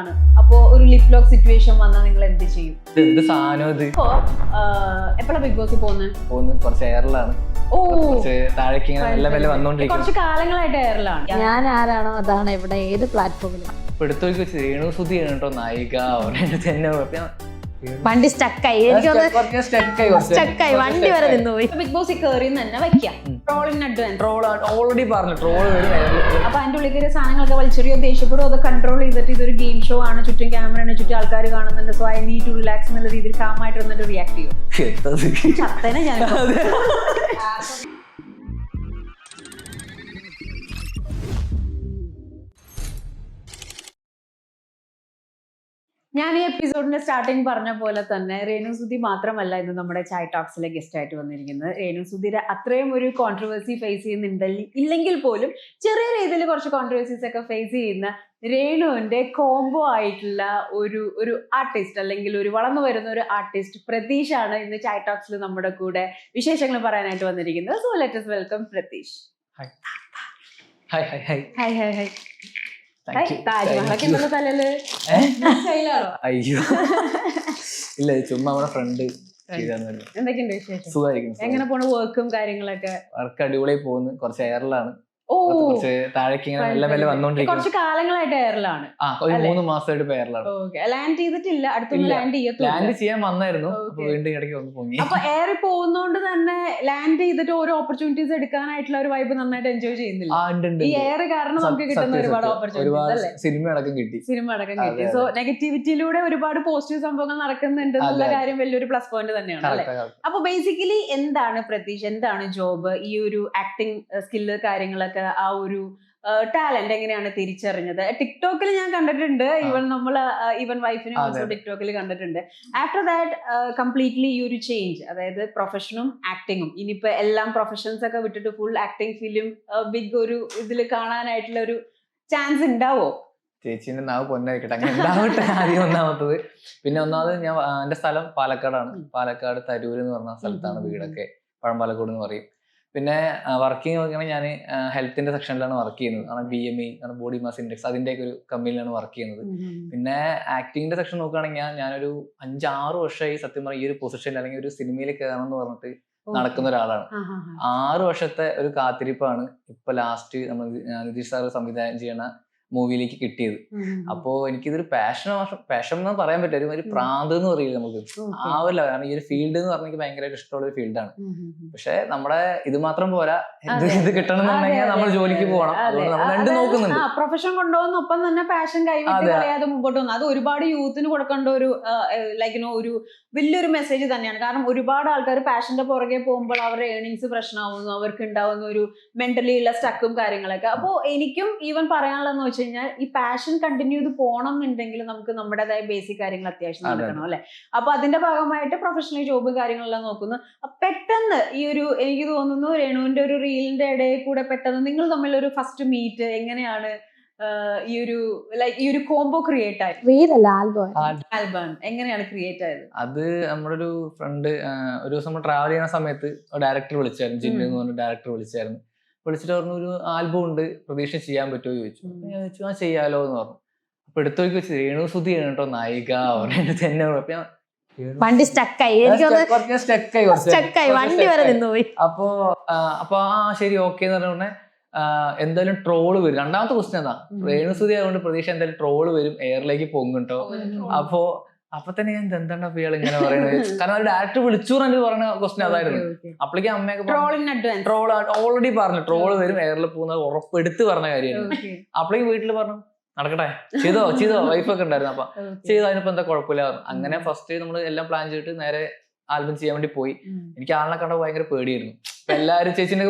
ആണ്. അപ്പോ ഒരു ലിപ് ലോക്ക് സിറ്റുവേഷൻ വന്നാൽ നിങ്ങൾ എന്ത് ചെയ്യും? എന്ത് സാധനം ഇത് ഇപ്പോ എപ്പോഴാ ബിഗ് ബോസിൽ പോകുന്നത് കുറച്ച് എയറിലാണ്, കുറച്ച് താഴേക്ക് ഇങ്ങനെ മെല്ലെ മെല്ലെ വന്നോണ്ടിരിക്കും. കുറച്ച് കാലങ്ങളായിട്ട് എയറിലാണ്. ഞാൻ ആരാണോ അതാണ് ഇവിടെ ഏത് പ്ലാറ്റ്ഫോമിലും. ഇപ്പൊ എടുത്തൊക്കെ വെച്ച് രേണു സുധി കേട്ടോ നായിക തന്നെ വണ്ടി സ്റ്റക്കായി, എനിക്ക് സ്റ്റക്കായി, വണ്ടി വരെ നിന്ന് പോയി. ബിഗ് ബോസിൽ കയറി തന്നെ വെക്കാം ട്രോളിന് അഡ്വാൻസ്. ട്രോൾ ഓൾറെഡി പറഞ്ഞു, ട്രോൾ വരും. അപ്പൊ അതിന്റെ ഉള്ളിൽ കയറിയ സാധനങ്ങളൊക്കെ വലിച്ചെറിയോ, ദേഷ്യപ്പെടും, അത് കൺട്രോൾ ചെയ്തിട്ട് ഇതൊരു ഗെയിം ഷോ ആണ്, ചുറ്റും ക്യാമറയാണ്, ചുറ്റും ആൾക്കാർ കാണുന്നുണ്ട്, so I need to relax എന്നുള്ള രീതിയിൽ കാമായിട്ട് വന്നിട്ട് റിയാക്ട് ചെയ്യും. ചത്തനെ ഞാൻ ഞാൻ ഈ എപ്പിസോഡിന്റെ സ്റ്റാർട്ടിങ് പറഞ്ഞ പോലെ തന്നെ രേണു സുധി മാത്രമല്ല ഇന്ന് നമ്മുടെ ചായ് ടോക്സിലെ ഗസ്റ്റ് ആയിട്ട് വന്നിരിക്കുന്നത്. രേണു സുധിയുടെ അത്രയും ഒരു കോൺട്രവേഴ്സി ഫേസ് ചെയ്യുന്നുണ്ടെങ്കിൽ ഇല്ലെങ്കിൽ പോലും ചെറിയ രീതിയിൽ കുറച്ച് കോൺട്രവേഴ്സീസ് ഒക്കെ ഫേസ് ചെയ്യുന്ന രേണുവിന്റെ കോംബോ ആയിട്ടുള്ള ഒരു ആർട്ടിസ്റ്റ്, അല്ലെങ്കിൽ ഒരു വളർന്നു വരുന്ന ഒരു ആർട്ടിസ്റ്റ് പ്രതീഷ് ആണ് ഇന്ന് ചായ് ടോക്സിൽ നമ്മുടെ കൂടെ വിശേഷങ്ങൾ പറയാനായിട്ട് വന്നിരിക്കുന്നത്. So let us welcome Pratheesh. Hi hi hi hi hi hi. താജ്മഹലൊക്കെ എന്നുള്ള തലല് സ്റ്റൈലാണോ? അയ്യോ ഇല്ല, ചുമ്മാ നമ്മുടെ ഫ്രണ്ട് എന്തൊക്കെയുണ്ട് വിശേഷം? സുഖമായിരിക്കും. എങ്ങനെ പോണു വർക്കും കാര്യങ്ങളൊക്കെ? വർക്ക് അടിപൊളിയായി പോകുന്നു, കുറച്ച് എയറിലാണ്, ഓ കുറച്ച് താഴേക്ക് ഇങ്ങനെ മെല്ലെ മെല്ലെ വന്നോണ്ടിരിക്കും. കുറച്ച് കാലങ്ങളായിട്ട് എയറിലാണ്. ഒരു 3 മാസമായിട്ട് എയറിലാണ്. ലാൻഡ് ചെയ്തിട്ടില്ല, അടുത്തൊന്നും ലാൻഡ് ലാൻഡ് ചെയ്യാൻ വന്നായിരുന്നു, വീണ്ടും ഇടയ്ക്ക് വന്ന് പൊങ്ങി. അപ്പൊ എയറിൽ പോകുന്നോണ്ട് തന്നെ ലാൻഡ് ചെയ്തിട്ട് ഓരോ ഓപ്പർച്യൂണിറ്റീസ് എടുക്കാനായിട്ടുള്ള ഒരു വൈബ് നന്നായിട്ട് എൻജോയ് ചെയ്യുന്നില്ല? ഈ എയർ കാരണം നമുക്ക് കിട്ടുന്ന ഒരുപാട് ഓപ്പർച്യൂണിറ്റീസ് അല്ലേ? സിനിമ അടക്കം കിട്ടി. സോ നെഗറ്റിവിറ്റിയിലൂടെ ഒരുപാട് പോസിറ്റീവ് സംഭവങ്ങൾ നടക്കുന്നുണ്ട് എന്നുള്ള കാര്യം വലിയൊരു പ്ലസ് പോയിന്റ് തന്നെയാണ് അല്ലെ? അപ്പൊ ബേസിക്കലി എന്താണ് പ്രതീക്ഷ, എന്താണ് ജോബ്, ഈ ഒരു ആക്ടിങ് സ്കില്ല് കാര്യങ്ങളൊക്കെ, ആ ഒരു ടാലന്റ് എങ്ങനെയാണ് തിരിച്ചറിഞ്ഞത്? ടിക്ടോക്കിൽ ഞാൻ കണ്ടിട്ടുണ്ട്, ഈവൻ വൈഫിനെ ഓൾസോ ടിക്ടോക്കിൽ കണ്ടിട്ടുണ്ട്. ആഫ്റ്റർ ദാറ്റ് കംപ്ലീറ്റ്ലി ഈ ഒരു ചേഞ്ച്, അതായത് പ്രൊഫഷനും ആക്ടിങ്ങും, ഇനിയിപ്പോ എല്ലാം പ്രൊഫഷൻസ് ഒക്കെ വിട്ടിട്ട് ഫുൾ ആക്ടിങ് ഫിലിം ബിഗ് ഒരു ഇതിൽ കാണാനായിട്ടുള്ള ഒരു ചാൻസ് ഉണ്ടാവോ? ചേച്ചീന്റെ നാവ് പൊന്നായിക്കട്ടെ, അങ്ങനെ ഉണ്ടാവട്ടെ ആദ്യം ഒന്നാമത്തത്. പിന്നെ ഒന്നാമത് എന്റെ സ്ഥലം പാലക്കാടാണ്. പാലക്കാട് തരൂര് എന്ന് പറഞ്ഞ സ്ഥലത്താണ് വീടൊക്കെ, പഴമ്പാലക്കോട് എന്ന് പറയും. പിന്നെ വർക്കിംഗ് നോക്കുകയാണെങ്കിൽ ഞാൻ ഹെൽത്തിന്റെ സെക്ഷനിലാണ് വർക്ക് ചെയ്യുന്നത്. BMI ബോഡി മാസ് ഇൻഡെക്സ്, അതിന്റെയൊക്കെ ഒരു കമ്പനിയിലാണ് വർക്ക് ചെയ്യുന്നത്. പിന്നെ ആക്ടിങ്ങിന്റെ സെക്ഷൻ നോക്കുകയാണെങ്കിൽ ഞാനൊരു 5-6 വർഷമായി സത്യം പറഞ്ഞാൽ ഈ ഒരു പൊസിഷനിൽ അല്ലെങ്കിൽ ഒരു സിനിമയിൽ കയറണം എന്ന് പറഞ്ഞിട്ട് നടക്കുന്ന ഒരാളാണ്. 6 വർഷത്തെ ഒരു കാത്തിരിപ്പാണ് ഇപ്പൊ ലാസ്റ്റ് നമ്മൾ നിതീഷ് സാർ സംവിധാനം ചെയ്യണ മൂവിയിലേക്ക് കിട്ടിയത്. അപ്പോ എനിക്കിതൊരു പാഷൻ എന്ന് പറയാൻ പറ്റില്ല, ഒരു പ്രാന്ത് എന്ന് പറയില്ല നമുക്ക്, ആവില്ല. കാരണം ഈ ഒരു ഫീൽഡ് എന്ന് പറഞ്ഞാൽ എനിക്ക് ഭയങ്കരമായിട്ട് ഇഷ്ടമുള്ള ഒരു ഫീൽഡാണ്. പക്ഷെ നമ്മുടെ ഇത് മാത്രം പോരാ, ഇത് കിട്ടണമെന്നുണ്ടെങ്കിൽ നമ്മൾ ജോലിക്ക് പോകണം. അതുകൊണ്ട് നമ്മൾ രണ്ടും നോക്കുന്നുണ്ട്. പ്രൊഫഷൻ കൊണ്ടുപോകുന്നൊപ്പം തന്നെ പാഷൻ കൈവിട്ട് കളയാതെ മുമ്പോട്ട് പോകുന്നു. അത് ഒരുപാട് യൂത്തിന് കൊടുക്കേണ്ട ഒരു ഒരു വലിയൊരു മെസ്സേജ് തന്നെയാണ്. കാരണം ഒരുപാട് ആൾക്കാർ പാഷന്റെ പുറകെ പോകുമ്പോൾ അവരുടെ ഏർണിങ്സ് പ്രശ്നമാവുന്നു, അവർക്ക് ഉണ്ടാവുന്ന ഒരു മെന്റലി ഉള്ള സ്റ്റക്കും കാര്യങ്ങളൊക്കെ. അപ്പോൾ എനിക്കും ഈവൻ പറയാനുള്ളതെന്ന് വെച്ച് കഴിഞ്ഞാൽ, ഈ പാഷൻ കണ്ടിന്യൂ ചെയ്ത് പോകണം എന്നുണ്ടെങ്കിൽ നമുക്ക് നമ്മുടേതായ ബേസിക് കാര്യങ്ങൾ അത്യാവശ്യം നടക്കണം അല്ലെ? അപ്പൊ അതിന്റെ ഭാഗമായിട്ട് പ്രൊഫഷണൽ ജോബ് കാര്യങ്ങളെല്ലാം നോക്കുന്നു. പെട്ടെന്ന് ഈ ഒരു, എനിക്ക് തോന്നുന്നു രേണുവിന്റെ ഒരു റീലിന്റെ ഇടയിൽ കൂടെ പെട്ടെന്ന് നിങ്ങൾ തമ്മിലൊരു ഫസ്റ്റ് മീറ്റ് എങ്ങനെയാണ് ഈ ഒരു കോംബോ ക്രിയേറ്റ് ആയത്? റീലല്ല, ആൽബം എങ്ങനെയാണ് ക്രിയേറ്റ് ആയത്? അത് നമ്മുടെ ഒരു ഫ്രണ്ട് ഒരു ദിവസം നമ്മൾ ട്രാവൽ ചെയ്യുന്ന സമയത്ത് ഡയറക്ടർ വിളിച്ചായിരുന്നു, ജിന്നു എന്ന് പറഞ്ഞ ഡയറക്ടർ വിളിച്ചിട്ട് പറഞ്ഞു ഒരു ആൽബം ഉണ്ട്, പ്രതീക്ഷ ചെയ്യാൻ പറ്റുമോ ചോദിച്ചു. ഞാൻ ചോദിച്ചു ആ ചെയ്യാലോ എന്ന് പറഞ്ഞു. അപ്പൊ എടുത്തൊക്കെ വെച്ച് രേണു സുധി കേട്ടോ നായിക തന്നെ. വണ്ടി സ്റ്റക്കായി, എനിക്ക് സ്റ്റക്കായി, വണ്ടി വരെ നിന്ന് പോയി. അപ്പൊ ശരി ഓക്കെ എന്ന് പറഞ്ഞ എന്തായാലും ട്രോള് വരും. രണ്ടാമത്തെ ക്വസ്റ്റ്യൻ അതാ, രേണു സുധി ആയതുകൊണ്ട് പ്രതീക്ഷ എന്തായാലും ട്രോള് വരും, എയറിലേക്ക് പൊങ്ങുട്ടോ. അപ്പൊ തന്നെ ഞാൻ എന്താണ് ഇയാൾ ഇങ്ങനെ പറയുന്നത്, കാരണം ഒരു ഡയറക്ടർ വിളിച്ചു പറഞ്ഞ ക്വസ്റ്റ്യൻ അതായിരുന്നു. അപ്പോഴേക്ക് അമ്മയൊക്കെ ട്രോൾ ഓൾറെഡി പറഞ്ഞു, ട്രോള് വരും, എയറിൽ പോകുന്നത് ഉറപ്പെടുത്ത് പറഞ്ഞ കാര്യമായിരുന്നു. അപ്പോഴേക്കും വീട്ടിൽ പറഞ്ഞു നടക്കട്ടെ, ചെയ്തോ വൈഫൊക്കെ ഉണ്ടായിരുന്നു. അപ്പൊ ചെയ്തോ, അതിനിപ്പോ എന്താ കുഴപ്പമില്ല. അങ്ങനെ ഫസ്റ്റ് നമ്മൾ എല്ലാം പ്ലാൻ ചെയ്തിട്ട് നേരെ ആൽബം ചെയ്യാൻ വേണ്ടി പോയി. എനിക്ക് ആളിനെ കണ്ട ഭയങ്കര പേടിയായിരുന്നു. അപ്പൊ എല്ലാരും ചേച്ചിനെ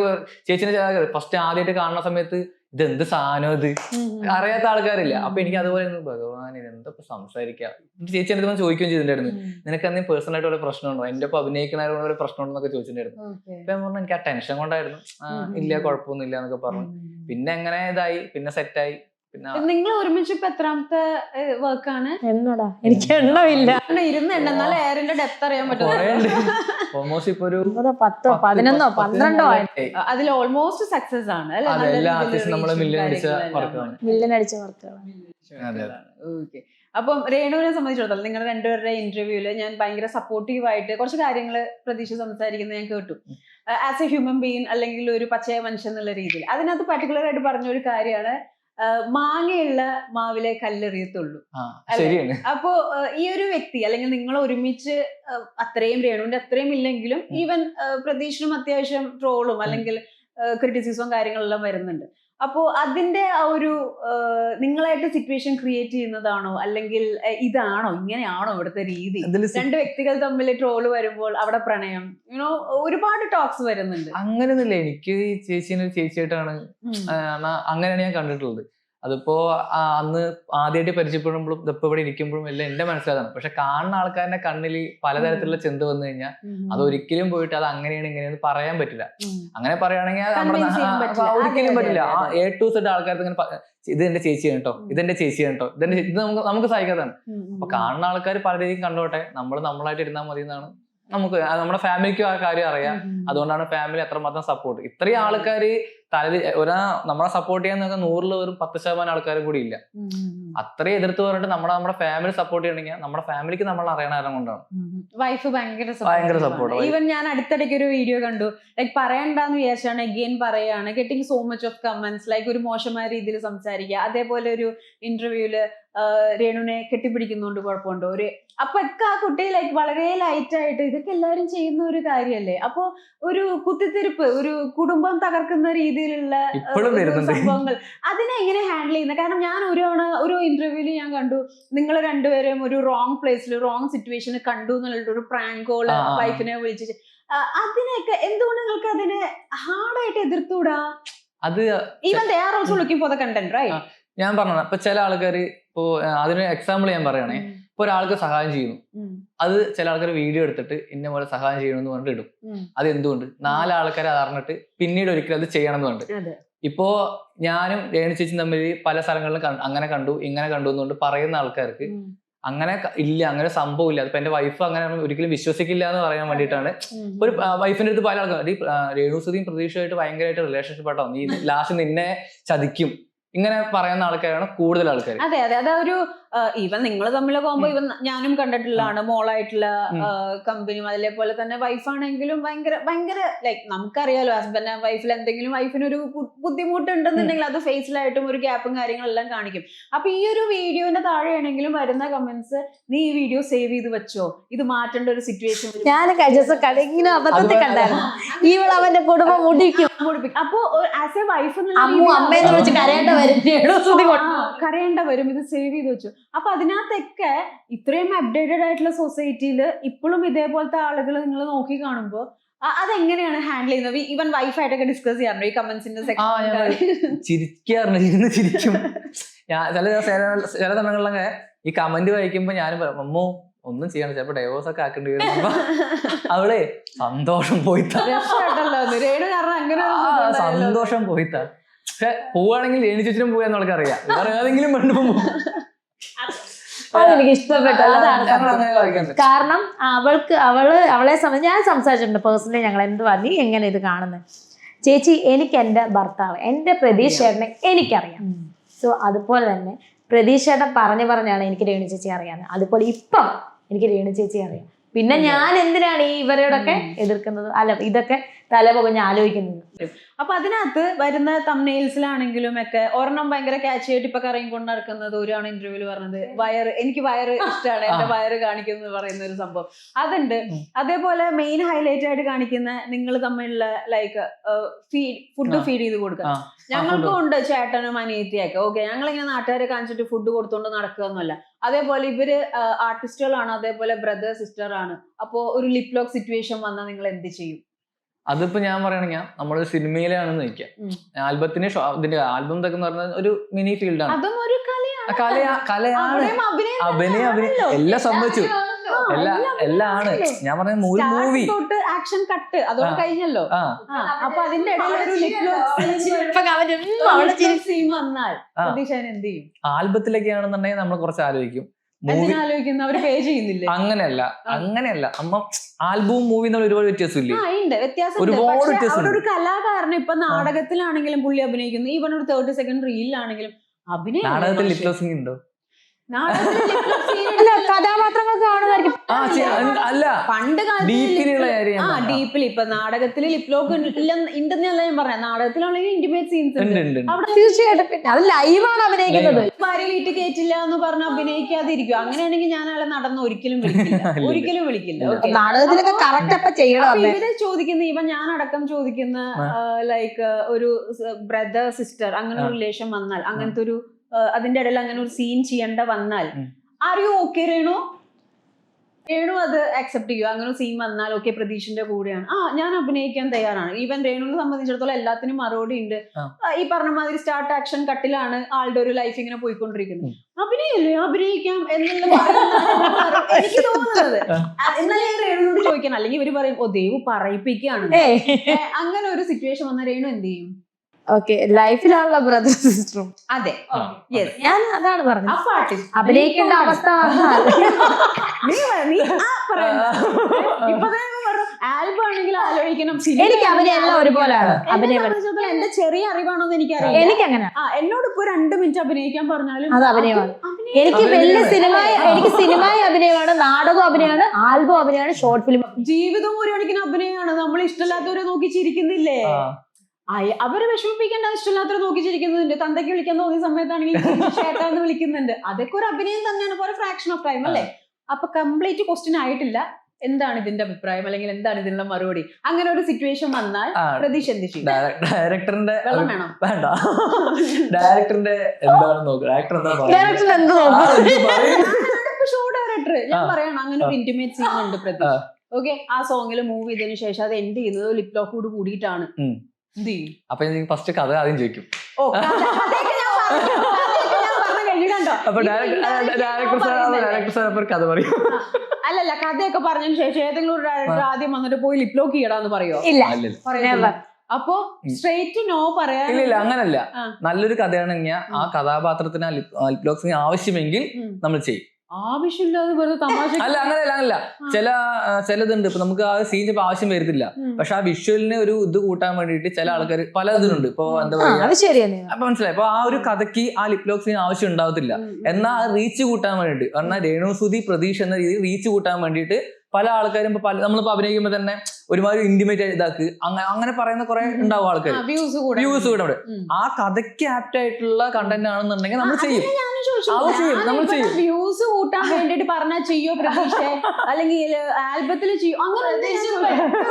ഫസ്റ്റ് ആദ്യമായിട്ട് കാണുന്ന സമയത്ത് ഇതെന്ത് സാധനം, ഇത് അറിയാത്ത ആൾക്കാരില്ല. അപ്പൊ എനിക്ക് അതുപോലെ ഭഗവാൻ ഇതെന്താ സംസാരിക്കുക. ചേച്ചി എന്റെ അടുത്ത് ചോദിക്കുകയും ചെയ്തിട്ടുണ്ടായിരുന്നു, നിനക്ക് എന്തെങ്കിലും പേഴ്സണൽ ആയിട്ട് വല്ല പ്രശ്നമുണ്ടോ, എന്റെ ഒപ്പം അഭിനയിക്കുന്നവരോട് വല്ല പ്രശ്നമുണ്ടോന്നൊക്കെ ചോദിച്ചിട്ടുണ്ടായിരുന്നു. അപ്പൊ ഞാൻ പറഞ്ഞു എനിക്ക് ആ ടെൻഷൻ കൊണ്ടായിരുന്നു, ഇല്ല കുഴപ്പമൊന്നും ഇല്ല എന്നൊക്കെ പറഞ്ഞു. പിന്നെ എങ്ങനെ ഇതായി, പിന്നെ സെറ്റായി. പിന്നെ നിങ്ങൾ ഒരുമിച്ച് ഇപ്പൊ എത്രാമത്തെ വർക്കാണ്? എന്നോടാ എനിക്ക് എണ്ണമില്ല. ഇരുന്ന് എണ്ണ എന്നാലും എയറിന്റെ ഡെപ്ത് അറിയാൻ പറ്റും. ഓൾമോസ്റ്റ് ഇപ്പൊ ഒരു 10, 11, 12 ആയി. അതിൽ ഓൾമോസ്റ്റ് സക്സസ് ആണ് അല്ലെ? മില്യൺ അടിച്ച വർക്കുകളാണ്. ഓക്കെ. അപ്പം രേണുവിനെ സംബന്ധിച്ചിടത്തോളം നിങ്ങളുടെ രണ്ടുപേരുടെ ഇന്റർവ്യൂല് ഞാൻ ഭയങ്കര സപ്പോർട്ടീവ് ആയിട്ട് കുറച്ച് കാര്യങ്ങൾ പ്രതീക്ഷ സംസാരിക്കുന്നത് ഞാൻ കേട്ടു. ആസ് എ ഹ്യൂമൻ ബീങ് അല്ലെങ്കിൽ ഒരു പച്ചയ മനുഷ്യൻ എന്നുള്ള രീതിയിൽ അതിനകത്ത് പർട്ടിക്കുലർ ആയിട്ട് പറഞ്ഞ ഒരു കാര്യമാണ് മാങ്ങയുള്ള മാവിലെ കല്ലെറിയത്തുള്ളൂ. അപ്പോ ഈ ഒരു വ്യക്തി അല്ലെങ്കിൽ നിങ്ങൾ ഒരുമിച്ച് അത്രയും രേണുവിന്റെ അത്രയും ഇല്ലെങ്കിലും ഈവൻ പ്രതീക്ഷനും അത്യാവശ്യം ട്രോളും അല്ലെങ്കിൽ ക്രിറ്റിസിസവും കാര്യങ്ങളെല്ലാം വരുന്നുണ്ട്. അപ്പോ അതിന്റെ ആ ഒരു നിങ്ങളായിട്ട് സിറ്റുവേഷൻ ക്രിയേറ്റ് ചെയ്യുന്നതാണോ അല്ലെങ്കിൽ ഇതാണോ ഇങ്ങനെയാണോ ഇവിടുത്തെ രീതി? രണ്ട് വ്യക്തികൾ തമ്മിൽ ട്രോള് വരുമ്പോൾ അവിടെ പ്രണയം ഒരുപാട് ടോക്സ് വരുന്നുണ്ട്. അങ്ങനെയൊന്നുമില്ല. എനിക്ക് ചേച്ചീനെ ചേച്ചിയായിട്ടാണ് അങ്ങനെയാണ് ഞാൻ കണ്ടിട്ടുള്ളത്. അതിപ്പോ അന്ന് ആദ്യമായിട്ട് പരിചയപ്പെടുമ്പോഴും ഇപ്പൊ ഇവിടെ ഇരിക്കുമ്പോഴും എല്ലാം എന്റെ മനസ്സിലാതാണ്. പക്ഷെ കാണുന്ന ആൾക്കാരുടെ കണ്ണിൽ പലതരത്തിലുള്ള ചിന്ത വന്നു കഴിഞ്ഞാൽ അത് ഒരിക്കലും പോയിട്ട് അത് അങ്ങനെയാണ് ഇങ്ങനെയെന്ന് പറയാൻ പറ്റില്ല. അങ്ങനെ പറയുകയാണെങ്കിൽ നമ്മുടെ ഒരിക്കലും പറ്റില്ല. A to Z ആൾക്കാർക്ക് ഇങ്ങനെ ഇത് എന്റെ ചേച്ചിയാണ് കേട്ടോ, ഇതെന്റെ ചേച്ചിയാണ് കേട്ടോ, ഇത് നമുക്ക് സഹിക്കാതാണ്. അപ്പൊ കാണുന്ന ആൾക്കാർ പല രീതിക്കും കണ്ടോട്ടെ, നമ്മൾ നമ്മളായിട്ട് ഇരുന്നാൽ മതി എന്നാണ് നമുക്ക്. നമ്മുടെ ഫാമിലിക്കും ആ കാര്യം അറിയാം. അതുകൊണ്ടാണ് ഫാമിലി അത്രമാത്രം സപ്പോർട്ട്. ഇത്രയും ആൾക്കാര് നമ്മളെ സപ്പോർട്ട് ചെയ്യാൻ നോക്കാൻ 100-ൽ വെറും 10% ആൾക്കാരും കൂടി ഇല്ല. അത്രയും എതിർത്ത് പറഞ്ഞിട്ട് നമ്മുടെ ഫാമിലി സപ്പോർട്ട് ചെയ്യണമെങ്കിൽ നമ്മുടെ ഫാമിലിക്ക് നമ്മൾ അറിയണ കാരണം കൊണ്ടാണ്. വൈഫ് ഭയങ്കര സപ്പോർട്ട്. ഈവൻ ഞാൻ അടുത്തിടയ്ക്ക് ഒരു വീഡിയോ കണ്ടു, ലൈക്ക് പറയണ്ടെന്ന് വിചാരിച്ചാണ് എഗെയിൻ പറയാണ്, getting so much of comments, like ഒരു മോശമായ രീതിയിൽ സംസാരിക്കുക. അതേപോലെ ഒരു ഇന്റർവ്യൂല് രേണുവിനെ കെട്ടിപ്പിടിക്കുന്നോണ്ട് കുഴപ്പമുണ്ടോ അപ്പൊ ഒക്കെ ആ കുട്ടി ലൈക്ക് വളരെ ലൈറ്റ് ആയിട്ട് ഇതൊക്കെ എല്ലാവരും ചെയ്യുന്ന ഒരു കാര്യല്ലേ. അപ്പൊ ഒരു കുത്തിത്തിരിപ്പ്, ഒരു കുടുംബം തകർക്കുന്ന രീതിയിലുള്ള സംഭവങ്ങൾ അതിനെ എങ്ങനെ ഹാൻഡിൽ ചെയ്യുന്നത്? കാരണം ഞാൻ ഒരു ഇന്റർവ്യൂല് ഞാൻ കണ്ടു നിങ്ങൾ രണ്ടുപേരും ഒരു റോങ് പ്ലേസിൽ റോങ് സിറ്റുവേഷന് കണ്ടു എന്നുള്ള ഒരു പ്രാങ്ക് കോള് വൈഫിനെ വിളിച്ചിട്ട് അതിനെയൊക്കെ എന്തുകൊണ്ട് നിങ്ങൾക്ക് അതിനെ ഹാർഡായിട്ട് എതിർത്തൂടാ? അത് even they are also looking for the content, right? ഞാൻ പറഞ്ഞത് ഇപ്പൊ ചില ആൾക്കാർ ഇപ്പോ അതിന് എക്സാമ്പിൾ ഞാൻ പറയുകയാണെ, ഇപ്പൊ ഒരാൾക്ക് സഹായം ചെയ്യുന്നു, അത് ചില ആൾക്കാർ വീഡിയോ എടുത്തിട്ട് ഇന്ന പോലെ സഹായം ചെയ്യണമെന്ന് പറഞ്ഞിട്ട് ഇടും. അത് എന്തുകൊണ്ട് 4 ആൾക്കാർ അത് അറിഞ്ഞിട്ട് പിന്നീട് ഒരിക്കലും അത് ചെയ്യണം എന്ന് പറഞ്ഞിട്ട്. ഇപ്പോ ഞാനും രേണു ചേച്ചിയും തമ്മിൽ പല സ്ഥലങ്ങളിലും അങ്ങനെ കണ്ടു ഇങ്ങനെ കണ്ടു എന്നുകൊണ്ട് പറയുന്ന ആൾക്കാർക്ക് അങ്ങനെ ഇല്ല, അങ്ങനെ സംഭവം ഇല്ല, അതിപ്പോ എന്റെ വൈഫ് അങ്ങനെ ഒരിക്കലും വിശ്വസിക്കില്ല എന്ന് പറയാൻ വേണ്ടിയിട്ടാണ്. ഒരു വൈഫിന്റെ അടുത്ത് പല ആൾക്കാർ രേണു സുധിയും പ്രതീക്ഷയായിട്ട് ഭയങ്കരമായിട്ട് റിലേഷൻഷിപ്പ് ആട്ടോ, നീ ലാസ്റ്റ് നിന്നെ ചതിക്കും ഇങ്ങനെ പറയുന്ന ആൾക്കാരാണ് കൂടുതൽ ആൾക്കാർ. അതെ അതെ, അതൊരു ഈവൻ നിങ്ങൾ തമ്മിലൊക്കെ ആകുമ്പോ ഇവൻ ഞാനും കണ്ടിട്ടുള്ളതാണ്, മോളായിട്ടുള്ള കമ്പനിയും അതേപോലെ തന്നെ വൈഫാണെങ്കിലും ഭയങ്കര ലൈക്ക് നമുക്കറിയാലോ ഹസ്ബൻഡ് ആൻഡ് വൈഫിൽ എന്തെങ്കിലും വൈഫിനൊരു ബുദ്ധിമുട്ടുണ്ടെന്നുണ്ടെങ്കിൽ അത് ഫേസിലായിട്ടും ഒരു ഗ്യാപ്പും കാര്യങ്ങളെല്ലാം കാണിക്കും. അപ്പൊ ഈ ഒരു വീഡിയോന്റെ താഴെയാണെങ്കിലും വരുന്ന കമന്റ്സ്, നീ ഈ വീഡിയോ സേവ് ചെയ്ത് വെച്ചോ, ഇത് മാറ്റേണ്ട ഒരു സിറ്റുവേഷൻ. ഞാൻ കഴിഞ്ഞ അബദ്ധത്തിൽ കണ്ടായിരുന്നു അവന്റെ കുടുംബം മുടിക്കും. അപ്പൊ ആസ് എ വൈഫ് കരയേണ്ട വരും, ഇത് സേവ് ചെയ്ത് വെച്ചു. അപ്പൊ അതിനകത്തൊക്കെ ഇത്രയും അപ്ഡേറ്റഡ് ആയിട്ടുള്ള സൊസൈറ്റിയില് ഇപ്പോഴും ഇതേപോലത്തെ ആളുകൾ നിങ്ങൾ നോക്കി കാണുമ്പോ അതെങ്ങനെയാണ് ഹാൻഡിൽ ചെയ്യുന്നത്? ഈവൻ വൈഫായിട്ടൊക്കെ ഡിസ്കസ് ചെയ്യാറുണ്ടോ ഈ കമന്റ്സിന്റെ സെക്ഷൻ? ചിരിക്കും ഞാൻ ചില സമയങ്ങളിലൊക്കെ ഈ കമന്റ് വായിക്കുമ്പോ ഞാൻ അമ്മോ ഒന്നും ചെയ്യണം, ചിലപ്പോ ഡൈവോഴ്സ് ഒക്കെ ആക്കേണ്ടി വരും. അവളെ സന്തോഷം പോയിത്താ, സന്തോഷം പോയിത്താ. പക്ഷെ പോവാണെങ്കിൽ രേണു ചേച്ചിനും പോയാന്ന് അവൾക്ക് അറിയാം, വേറെ ഏതെങ്കിലും പെണ്ണും പോകും. അതെനിക്ക് ഇഷ്ടപ്പെട്ടു. അതാണ് കാരണം അവളെ സംബന്ധിച്ച് ഞാൻ സംസാരിച്ചിട്ടുണ്ട് പേഴ്സണലി. ഞങ്ങൾ എന്തുവാ നീ എങ്ങനെ ഇത് കാണുന്നത് ചേച്ചി? എനിക്ക് എൻ്റെ ഭർത്താവ് എൻ്റെ പ്രതീക്ഷേട്ടനെ എനിക്കറിയാം. സോ അതുപോലെ തന്നെ പ്രതീക്ഷേട്ടൻ പറഞ്ഞാണ് എനിക്ക് രേണു ചേച്ചി അറിയാവുന്നത്. അതുപോലെ ഇപ്പം എനിക്ക് രേണു ചേച്ചി അറിയാം. പിന്നെ ഞാൻ എന്തിനാണ് ഇവരോടൊക്കെ എതിർക്കുന്നത്? അല്ല, ഇതൊക്കെ തലപുകഞ്ഞ് ആലോചിക്കുന്നത്. അപ്പൊ അതിനകത്ത് വരുന്ന തംബ്നെയിൽസിലാണെങ്കിലും ഒക്കെ ഒരെണ്ണം ഭയങ്കര ക്യാച്ച് ആയിട്ട് ഇപ്പൊ കറങ്ങിക്കൊണ്ട് നടക്കുന്നത് ഒരാണ് ഇന്റർവ്യൂല് പറഞ്ഞത് എനിക്ക് വയറ് ഇഷ്ടമാണ്, എന്റെ വയറ് കാണിക്കുന്നത് പറയുന്ന ഒരു സംഭവം അതുണ്ട്. അതേപോലെ മെയിൻ ഹൈലൈറ്റ് ആയിട്ട് കാണിക്കുന്ന നിങ്ങൾ തമ്മിലുള്ള ലൈക്ക് ഫുഡ് ഫീഡ് ചെയ്ത് കൊടുക്കുക. ഞങ്ങൾക്കും ഉണ്ട് ചേട്ടനും അനിയത്തിയൊക്കെ. ഓക്കെ, ഞങ്ങളിങ്ങനെ നാട്ടുകാരെ കാണിച്ചിട്ട് ഫുഡ് കൊടുത്തോണ്ട് നടക്കുകയൊന്നുമല്ല. അതേപോലെ ഇവര് ആർട്ടിസ്റ്റുകളാണ്, അതേപോലെ ബ്രദർ സിസ്റ്റർ ആണ്. അപ്പോ ഒരു ലിപ് ലോക്ക് സിറ്റുവേഷൻ വന്നാൽ നിങ്ങൾ എന്ത് ചെയ്യും? അതിപ്പോ ഞാൻ പറയണെങ്കിൽ നമ്മളൊരു സിനിമയിലാണെന്ന് വെക്കാം, ആൽബത്തിന് ഇതിന്റെ ആൽബം ഇതൊക്കെ പറഞ്ഞ ഒരു മിനി ഫീൽഡാണ്, കലയാണ്, അഭിനയം എല്ലാം സംഭവിച്ചു. എല്ലാം ആണ്. ഞാൻ പറഞ്ഞ മൂവി തൊട്ട് ആക്ഷൻ കട്ട് അതോടെ കഴിഞ്ഞല്ലോ. അപ്പൊ അതിന്റെ ഇടയിൽ ഒരു സീൻ വന്നാൽ പ്രതീക്ഷ എന്ത് ചെയ്യും? ആൽബത്തിലൊക്കെ ആണെന്നുണ്ടെങ്കിൽ നമ്മൾ കുറച്ച് ആലോചിക്കും. അവര് പേ ചെയ്യുന്നില്ല. അങ്ങനെയല്ല നമ്മ ആൽബവും മൂവി എന്നുള്ള ഒരുപാട് വ്യത്യാസമില്ലേ? ഒരുപാട് വ്യത്യാസം. ഒരു കലാകാരൻ ഇപ്പൊ നാടകത്തിലാണെങ്കിലും പുള്ളി അഭിനയിക്കുന്നു, ഈവൻ ഒരു 30 സെക്കൻഡ് റീലിലാണെങ്കിലും അഭിനയം. നാടകത്തിൽ ലിപ് ലോക്കിംഗ് ഉണ്ടോ? കഥാപാത്രങ്ങൾക്ക് കാണുമായിരിക്കും. അല്ല പണ്ട് ഡീപ്പിൽ ഇപ്പൊ നാടകത്തില് ലിപ് ലോക്ക് ഉണ്ടെന്നല്ല ഞാൻ പറയാം. നാടകത്തിലാണെങ്കിൽ ഇന്റിമേറ്റ് സീൻസ് ഉണ്ട്. തീർച്ചയായിട്ടും അത് ലൈവാണ് അഭിനയിക്കുന്നത്. ഭാര്യ വീട്ടിൽ കയറ്റില്ല എന്ന് പറഞ്ഞ് അഭിനയിക്കാതിരിക്കും. അങ്ങനെയാണെങ്കിൽ ഞാൻ ആളെ നടന്ന് ഒരിക്കലും വിളിക്കില്ല. നാടകത്തിലൊക്കെ കറക്റ്റ് അപ്പൊ ചെയ്യണം. ഇവര് ചോദിക്കുന്ന ഇവൻ ഞാൻ അടക്കം ചോദിക്കുന്ന ലൈക്ക് ഒരു ബ്രദർ സിസ്റ്റർ അങ്ങനെ ഒരു റിലേഷൻ വന്നാൽ, അങ്ങനത്തെ ഒരു അതിന്റെ ഇടയിൽ അങ്ങനെ ഒരു സീൻ ചെയ്യേണ്ട വന്നാൽ ആർ യു ഓക്കെ രേണു അത് അക്സെപ്റ്റ് ചെയ്യുക? അങ്ങനെ ഒരു സീൻ വന്നാൽ ഓക്കെ പ്രതീഷിന്റെ കൂടെയാണ്, ഞാൻ അഭിനയിക്കാൻ തയ്യാറാണ്. ഈവൻ രേണുവിനെ സംബന്ധിച്ചിടത്തോളം എല്ലാത്തിനും മറുപടി ഉണ്ട്. ഈ പറഞ്ഞ മാതിരി സ്റ്റാർട്ട് ആക്ഷൻ കട്ടിലാണ് ആളുടെ ഒരു ലൈഫ് ഇങ്ങനെ പോയിക്കൊണ്ടിരിക്കുന്നത്. അഭിനയിക്കാം എന്നുള്ള എനിക്ക് തോന്നുന്നത്. എന്നാലും ഞാൻ രേണുവിനോട് ചോദിക്കണം, അല്ലെങ്കിൽ ഇവര് പറയും ഓ ദേവു പറയിപ്പിക്കുകയാണ്. അങ്ങനെ ഒരു സിറ്റുവേഷൻ വന്ന രേണു എന്ത് ചെയ്യും? ഓക്കെ, ലൈഫിലാണുള്ള ബ്രദർ സിസ്റ്ററും. അതെ, ഞാൻ അതാണ് പറഞ്ഞത്. അഭിനയിക്കേണ്ട അവസ്ഥ ആൽബം ആണെങ്കിൽ ആലോചിക്കണം. എനിക്ക് അഭിനയം എല്ലാം ഒരുപോലെയാണ്. എന്റെ ചെറിയ അറിവാണോന്ന് എനിക്കറിയാം. എനിക്കങ്ങനെ എന്നോട് ഇപ്പൊ 2 മിനിറ്റ് അഭിനയിക്കാൻ പറഞ്ഞാലും അത് അഭിനയമാണ്. എനിക്ക് വലിയ സിനിമ അഭിനയമാണ്, നാടകം അഭിനയമാണ്, ആൽബം അഭിനയമാണ്, ഷോർട്ട് ഫിലിം. ജീവിതം ഒരു കണക്കിന് അഭിനയമാണ്. നമ്മൾ ഇഷ്ടമില്ലാത്തവരെ നോക്കി ചിരിക്കുന്നില്ലേ? അവരെ വിഷമിപ്പിക്കേണ്ട, ഇഷ്ടമില്ലാത്തവരെ നോക്കി ചിരിക്കുന്നുണ്ട്. തന്തയ്ക്ക് വിളിക്കാൻ തോന്നിയ സമയത്താണെങ്കിൽ ചേട്ടാന്ന് വിളിക്കുന്നുണ്ട്. അതൊക്കെ ഒരു അഭിനയം തന്നെയാണ്, ഒരു ഫ്രാക്ഷൻ ഓഫ് ടൈം അല്ലേ? അപ്പൊ കംപ്ലീറ്റ് ക്വസ്റ്റ്യൻ ആയിട്ടില്ല. എന്താണ് ഇതിന്റെ അഭിപ്രായം, അല്ലെങ്കിൽ എന്താണ് ഇതിനുള്ള മറുപടി? അങ്ങനെ ഒരു സിറ്റുവേഷൻ വന്നാൽ പ്രതീക്ഷ എന്ത് ചെയ്യും? ഡയറക്ടറിന്റെ വെള്ളം വേണം. വേണ്ട, ഡയറക്ടറിന്റെ എന്താണ് നോക്കുക? ഡയറക്ടർ എന്ത് ഷോ ഡയറക്ടർ ഞാൻ പറയണം, അങ്ങനെ ഒരു ഇന്റിമേറ്റ് സീൻ ഉണ്ട് പ്രതീക്ഷ. ഓക്കെ, ആ സോങ്ങിൽ മൂവ് ചെയ്തതിനു ശേഷം അത് എൻഡ് ചെയ്യുന്നത് ലിപ് ലോക്കോട് കൂടിയിട്ടാണ്. അപ്പൊ എനിക്ക് ഫസ്റ്റ് കഥ ആദ്യം ചോദിക്കും. അപ്പൊ ഡയറക്ടർ സാർ കഥ പറയും. അല്ലല്ല, കഥയൊക്കെ പറഞ്ഞതിന് ശേഷം ഏതെങ്കിലും ഒരു ഡയറക്ടർ ആദ്യം വന്നിട്ട് പോയി ലിപ് ലോക്ക് ചെയ്യടാന്ന് പറയോ? ഇല്ല. അപ്പൊ സ്ട്രേറ്റ് നോ പറയാൻ. ഇല്ല, അങ്ങനല്ല. നല്ലൊരു കഥയാണെങ്കിൽ ആ കഥാപാത്രത്തിന് ലിപ് ലോക്സിന് ആവശ്യമെങ്കിൽ നമ്മൾ ചെയ്യും. ആവശ്യമില്ലാതെ വെറുതെ തമാശ. അല്ല, അങ്ങനെയല്ല. ചിലതുണ്ട് ഇപ്പൊ നമുക്ക് ആ സീൻ ഇപ്പൊ ആവശ്യം വരുന്നില്ല, പക്ഷെ ആ വിഷ്വലിന് ഒരു ഇത് കൂട്ടാൻ വേണ്ടിയിട്ട് ചില ആൾക്കാർ പല ഇതിനുണ്ട്. ഇപ്പൊ എന്താ പറയാ, അപ്പൊ മനസ്സിലായി. അപ്പൊ ആ ഒരു കഥയ്ക്ക് ആ ലിപ് ലോക്ക് സീൻ ആവശ്യം ഉണ്ടാവത്തില്ല. എന്നാൽ ആ റീച്ച് കൂട്ടാൻ വേണ്ടിയിട്ട്, കാരണം രേണു സുധി പ്രതീഷ് എന്ന രീതിയിൽ റീച്ച് കൂട്ടാൻ വേണ്ടിയിട്ട് പല ആൾക്കാരും നമ്മളിപ്പോ അഭിനയിക്കുമ്പോ തന്നെ ഒരുമാതിരി ഇന്റിമേറ്റ് ഇതാക്ക് അങ്ങനെ പറയുന്ന കുറെ ഉണ്ടാവും ആൾക്കാർ, വ്യൂസ് കൂടെ. ആ കഥയ്ക്ക് ആപ്റ്റ് ആയിട്ടുള്ള കണ്ടന്റ് ആണെന്നുണ്ടെങ്കിൽ നമ്മൾ ചെയ്യും. വ്യൂസ് കൂട്ടാൻ വേണ്ടിട്ട് പറഞ്ഞാൽ ചെയ്യോ പ്രതീക്ഷ? അല്ലെങ്കിൽ ആൽബത്തിൽ ചെയ്യോ? അങ്ങനെ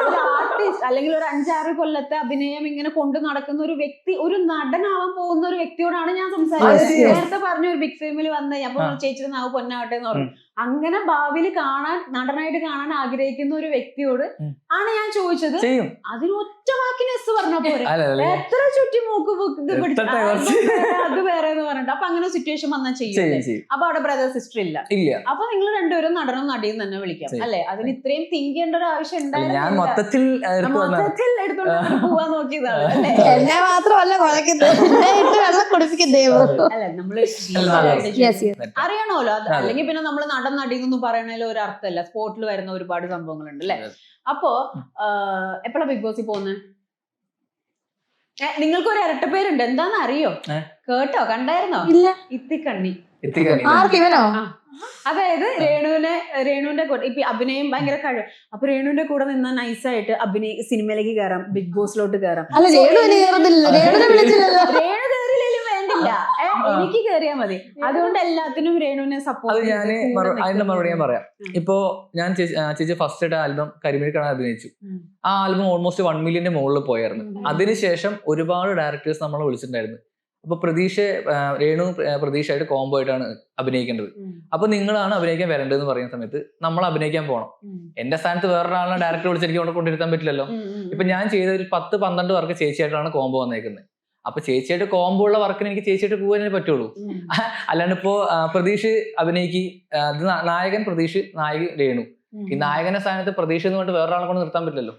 ഒരു ആർട്ടിസ്റ്റ് അല്ലെങ്കിൽ ഒരു 5-6 കൊല്ലത്തെ അഭിനയം ഇങ്ങനെ കൊണ്ടു നടക്കുന്ന ഒരു വ്യക്തി, ഒരു നടനാവാൻ പോകുന്ന ഒരു വ്യക്തിയോടാണ് ഞാൻ സംസാരിച്ചത്. നേരത്തെ പറഞ്ഞ ഒരു ബിഗ് ഫിലിമിൽ വന്ന് അപ്പൊ ചേച്ചിയുടെ നാവ് പൊന്നാവട്ടെ എന്ന് പറഞ്ഞു. അങ്ങനെ ഭാവിയിൽ നടനായിട്ട് കാണാൻ ആഗ്രഹിക്കുന്ന ഒരു വ്യക്തിയോട് ആണ് ഞാൻ ചോദിച്ചത്. അതിന് ഒറ്റ വാക്കിന് എസ് പറഞ്ഞ പോലെ എത്ര ചുറ്റി മൂക്ക് അത് വേറെ എന്ന് പറഞ്ഞിട്ട്. അപ്പൊ അങ്ങനെ സിറ്റുവേഷൻ വന്നാൽ ചെയ്യും. അപ്പൊ അവിടെ ബ്രദർ സിസ്റ്റർ ഇല്ല. അപ്പൊ നിങ്ങൾ രണ്ടുപേരും നടനും നടിയും തന്നെ വിളിക്കാം അല്ലെ? അതിന് ഇത്രയും തിങ്ക് ചെയ്യേണ്ട ഒരു ആവശ്യം ഉണ്ടായിരുന്നു. മൊത്തത്തിൽ എടുത്തോണ്ട് പോവാൻ നോക്കിയതാണ് അല്ലെ? എന്നെ മാത്രമല്ല വെള്ളം കുടിപ്പിക്കുന്നേ. അല്ല, നമ്മള് അറിയണമല്ലോ. അല്ലെങ്കിൽ പിന്നെ നമ്മള് നടൻ നടിന്നൊന്നും പറയണതിൽ ഒരു അർത്ഥമല്ല. സ്പോട്ടിൽ വരുന്ന ഒരുപാട് സംഭവങ്ങളുണ്ട് അല്ലെ? അപ്പോ എപ്പോഴാ ബിഗ് ബോസിൽ പോകുന്നത്? നിങ്ങൾക്കൊരു ഇരട്ടപ്പേരുണ്ട്, എന്താന്ന് അറിയോ? കേട്ടോ? കണ്ടായിരുന്നോ? ഇല്ല. ഇത്തിക്കണ്ണി. ആർക്കിവനോ? അതായത് രേണുവിന്റെ കൂടെ ഇപ്പൊ അഭിനയം ഭയങ്കര കഴിവ്. അപ്പൊ രേണുവിന്റെ കൂടെ നിന്ന നൈസായിട്ട് സിനിമയിലേക്ക് കയറാം, ബിഗ് ബോസിലോട്ട് കയറാം. എനിക്ക് കയറിയാ മതി. അതുകൊണ്ട് എല്ലാത്തിനും രേണുവിനെ സപ്പോർട്ട്. അത് ഞാൻ അതിന്റെ മറുപടി ഞാൻ പറയാം. ഇപ്പോ ഞാൻ ചേച്ചി ഫസ്റ്റ് ആയിട്ട് ആൽബം കരിമിഴിക്കാണ് അഭിനയിച്ചു. ആ ആൽബം ഓൾമോസ്റ്റ് 1 മില്യന്റെ മുകളിൽ പോയായിരുന്നു. അതിനുശേഷം ഒരുപാട് ഡയറക്ടേഴ്സ് നമ്മളെ വിളിച്ചിട്ടുണ്ടായിരുന്നു. അപ്പൊ രേണു പ്രതീക്ഷയായിട്ട് കോംബോ ആയിട്ടാണ് അഭിനയിക്കേണ്ടത്. അപ്പൊ നിങ്ങളാണ് അഭിനയിക്കാൻ വരേണ്ടതെന്ന് പറയുന്ന സമയത്ത് നമ്മൾ അഭിനയിക്കാൻ പോകണം. എന്റെ സ്ഥാനത്ത് വേറൊരാളെ ഡയറക്ടർ വിളിച്ച് എനിക്ക് കൊണ്ട് കൊണ്ടിരുത്താൻ പറ്റില്ലല്ലോ. ഇപ്പൊ ഞാൻ ചെയ്ത ഒരു 10-12 വർക്ക് ചേച്ചിയായിട്ടാണ് കോംബോ വന്നേക്കുന്നത്. അപ്പൊ ചേച്ചിയായിട്ട് കോംബോ ഉള്ള വർക്കിന് എനിക്ക് ചേച്ചിയായിട്ട് പോകാനേ പറ്റുള്ളൂ. അല്ലാണ്ട് ഇപ്പോ പ്രതീഷ് അഭിനയിക്ക്, ഇത് നായകൻ പ്രതീഷ്, നായിക രേണു. ഈ നായകന്റെ സ്ഥാനത്ത് പ്രതീക്ഷ എന്ന് പറഞ്ഞിട്ട് വേറൊരാളെ കൊണ്ട് നിർത്താൻ പറ്റില്ലല്ലോ.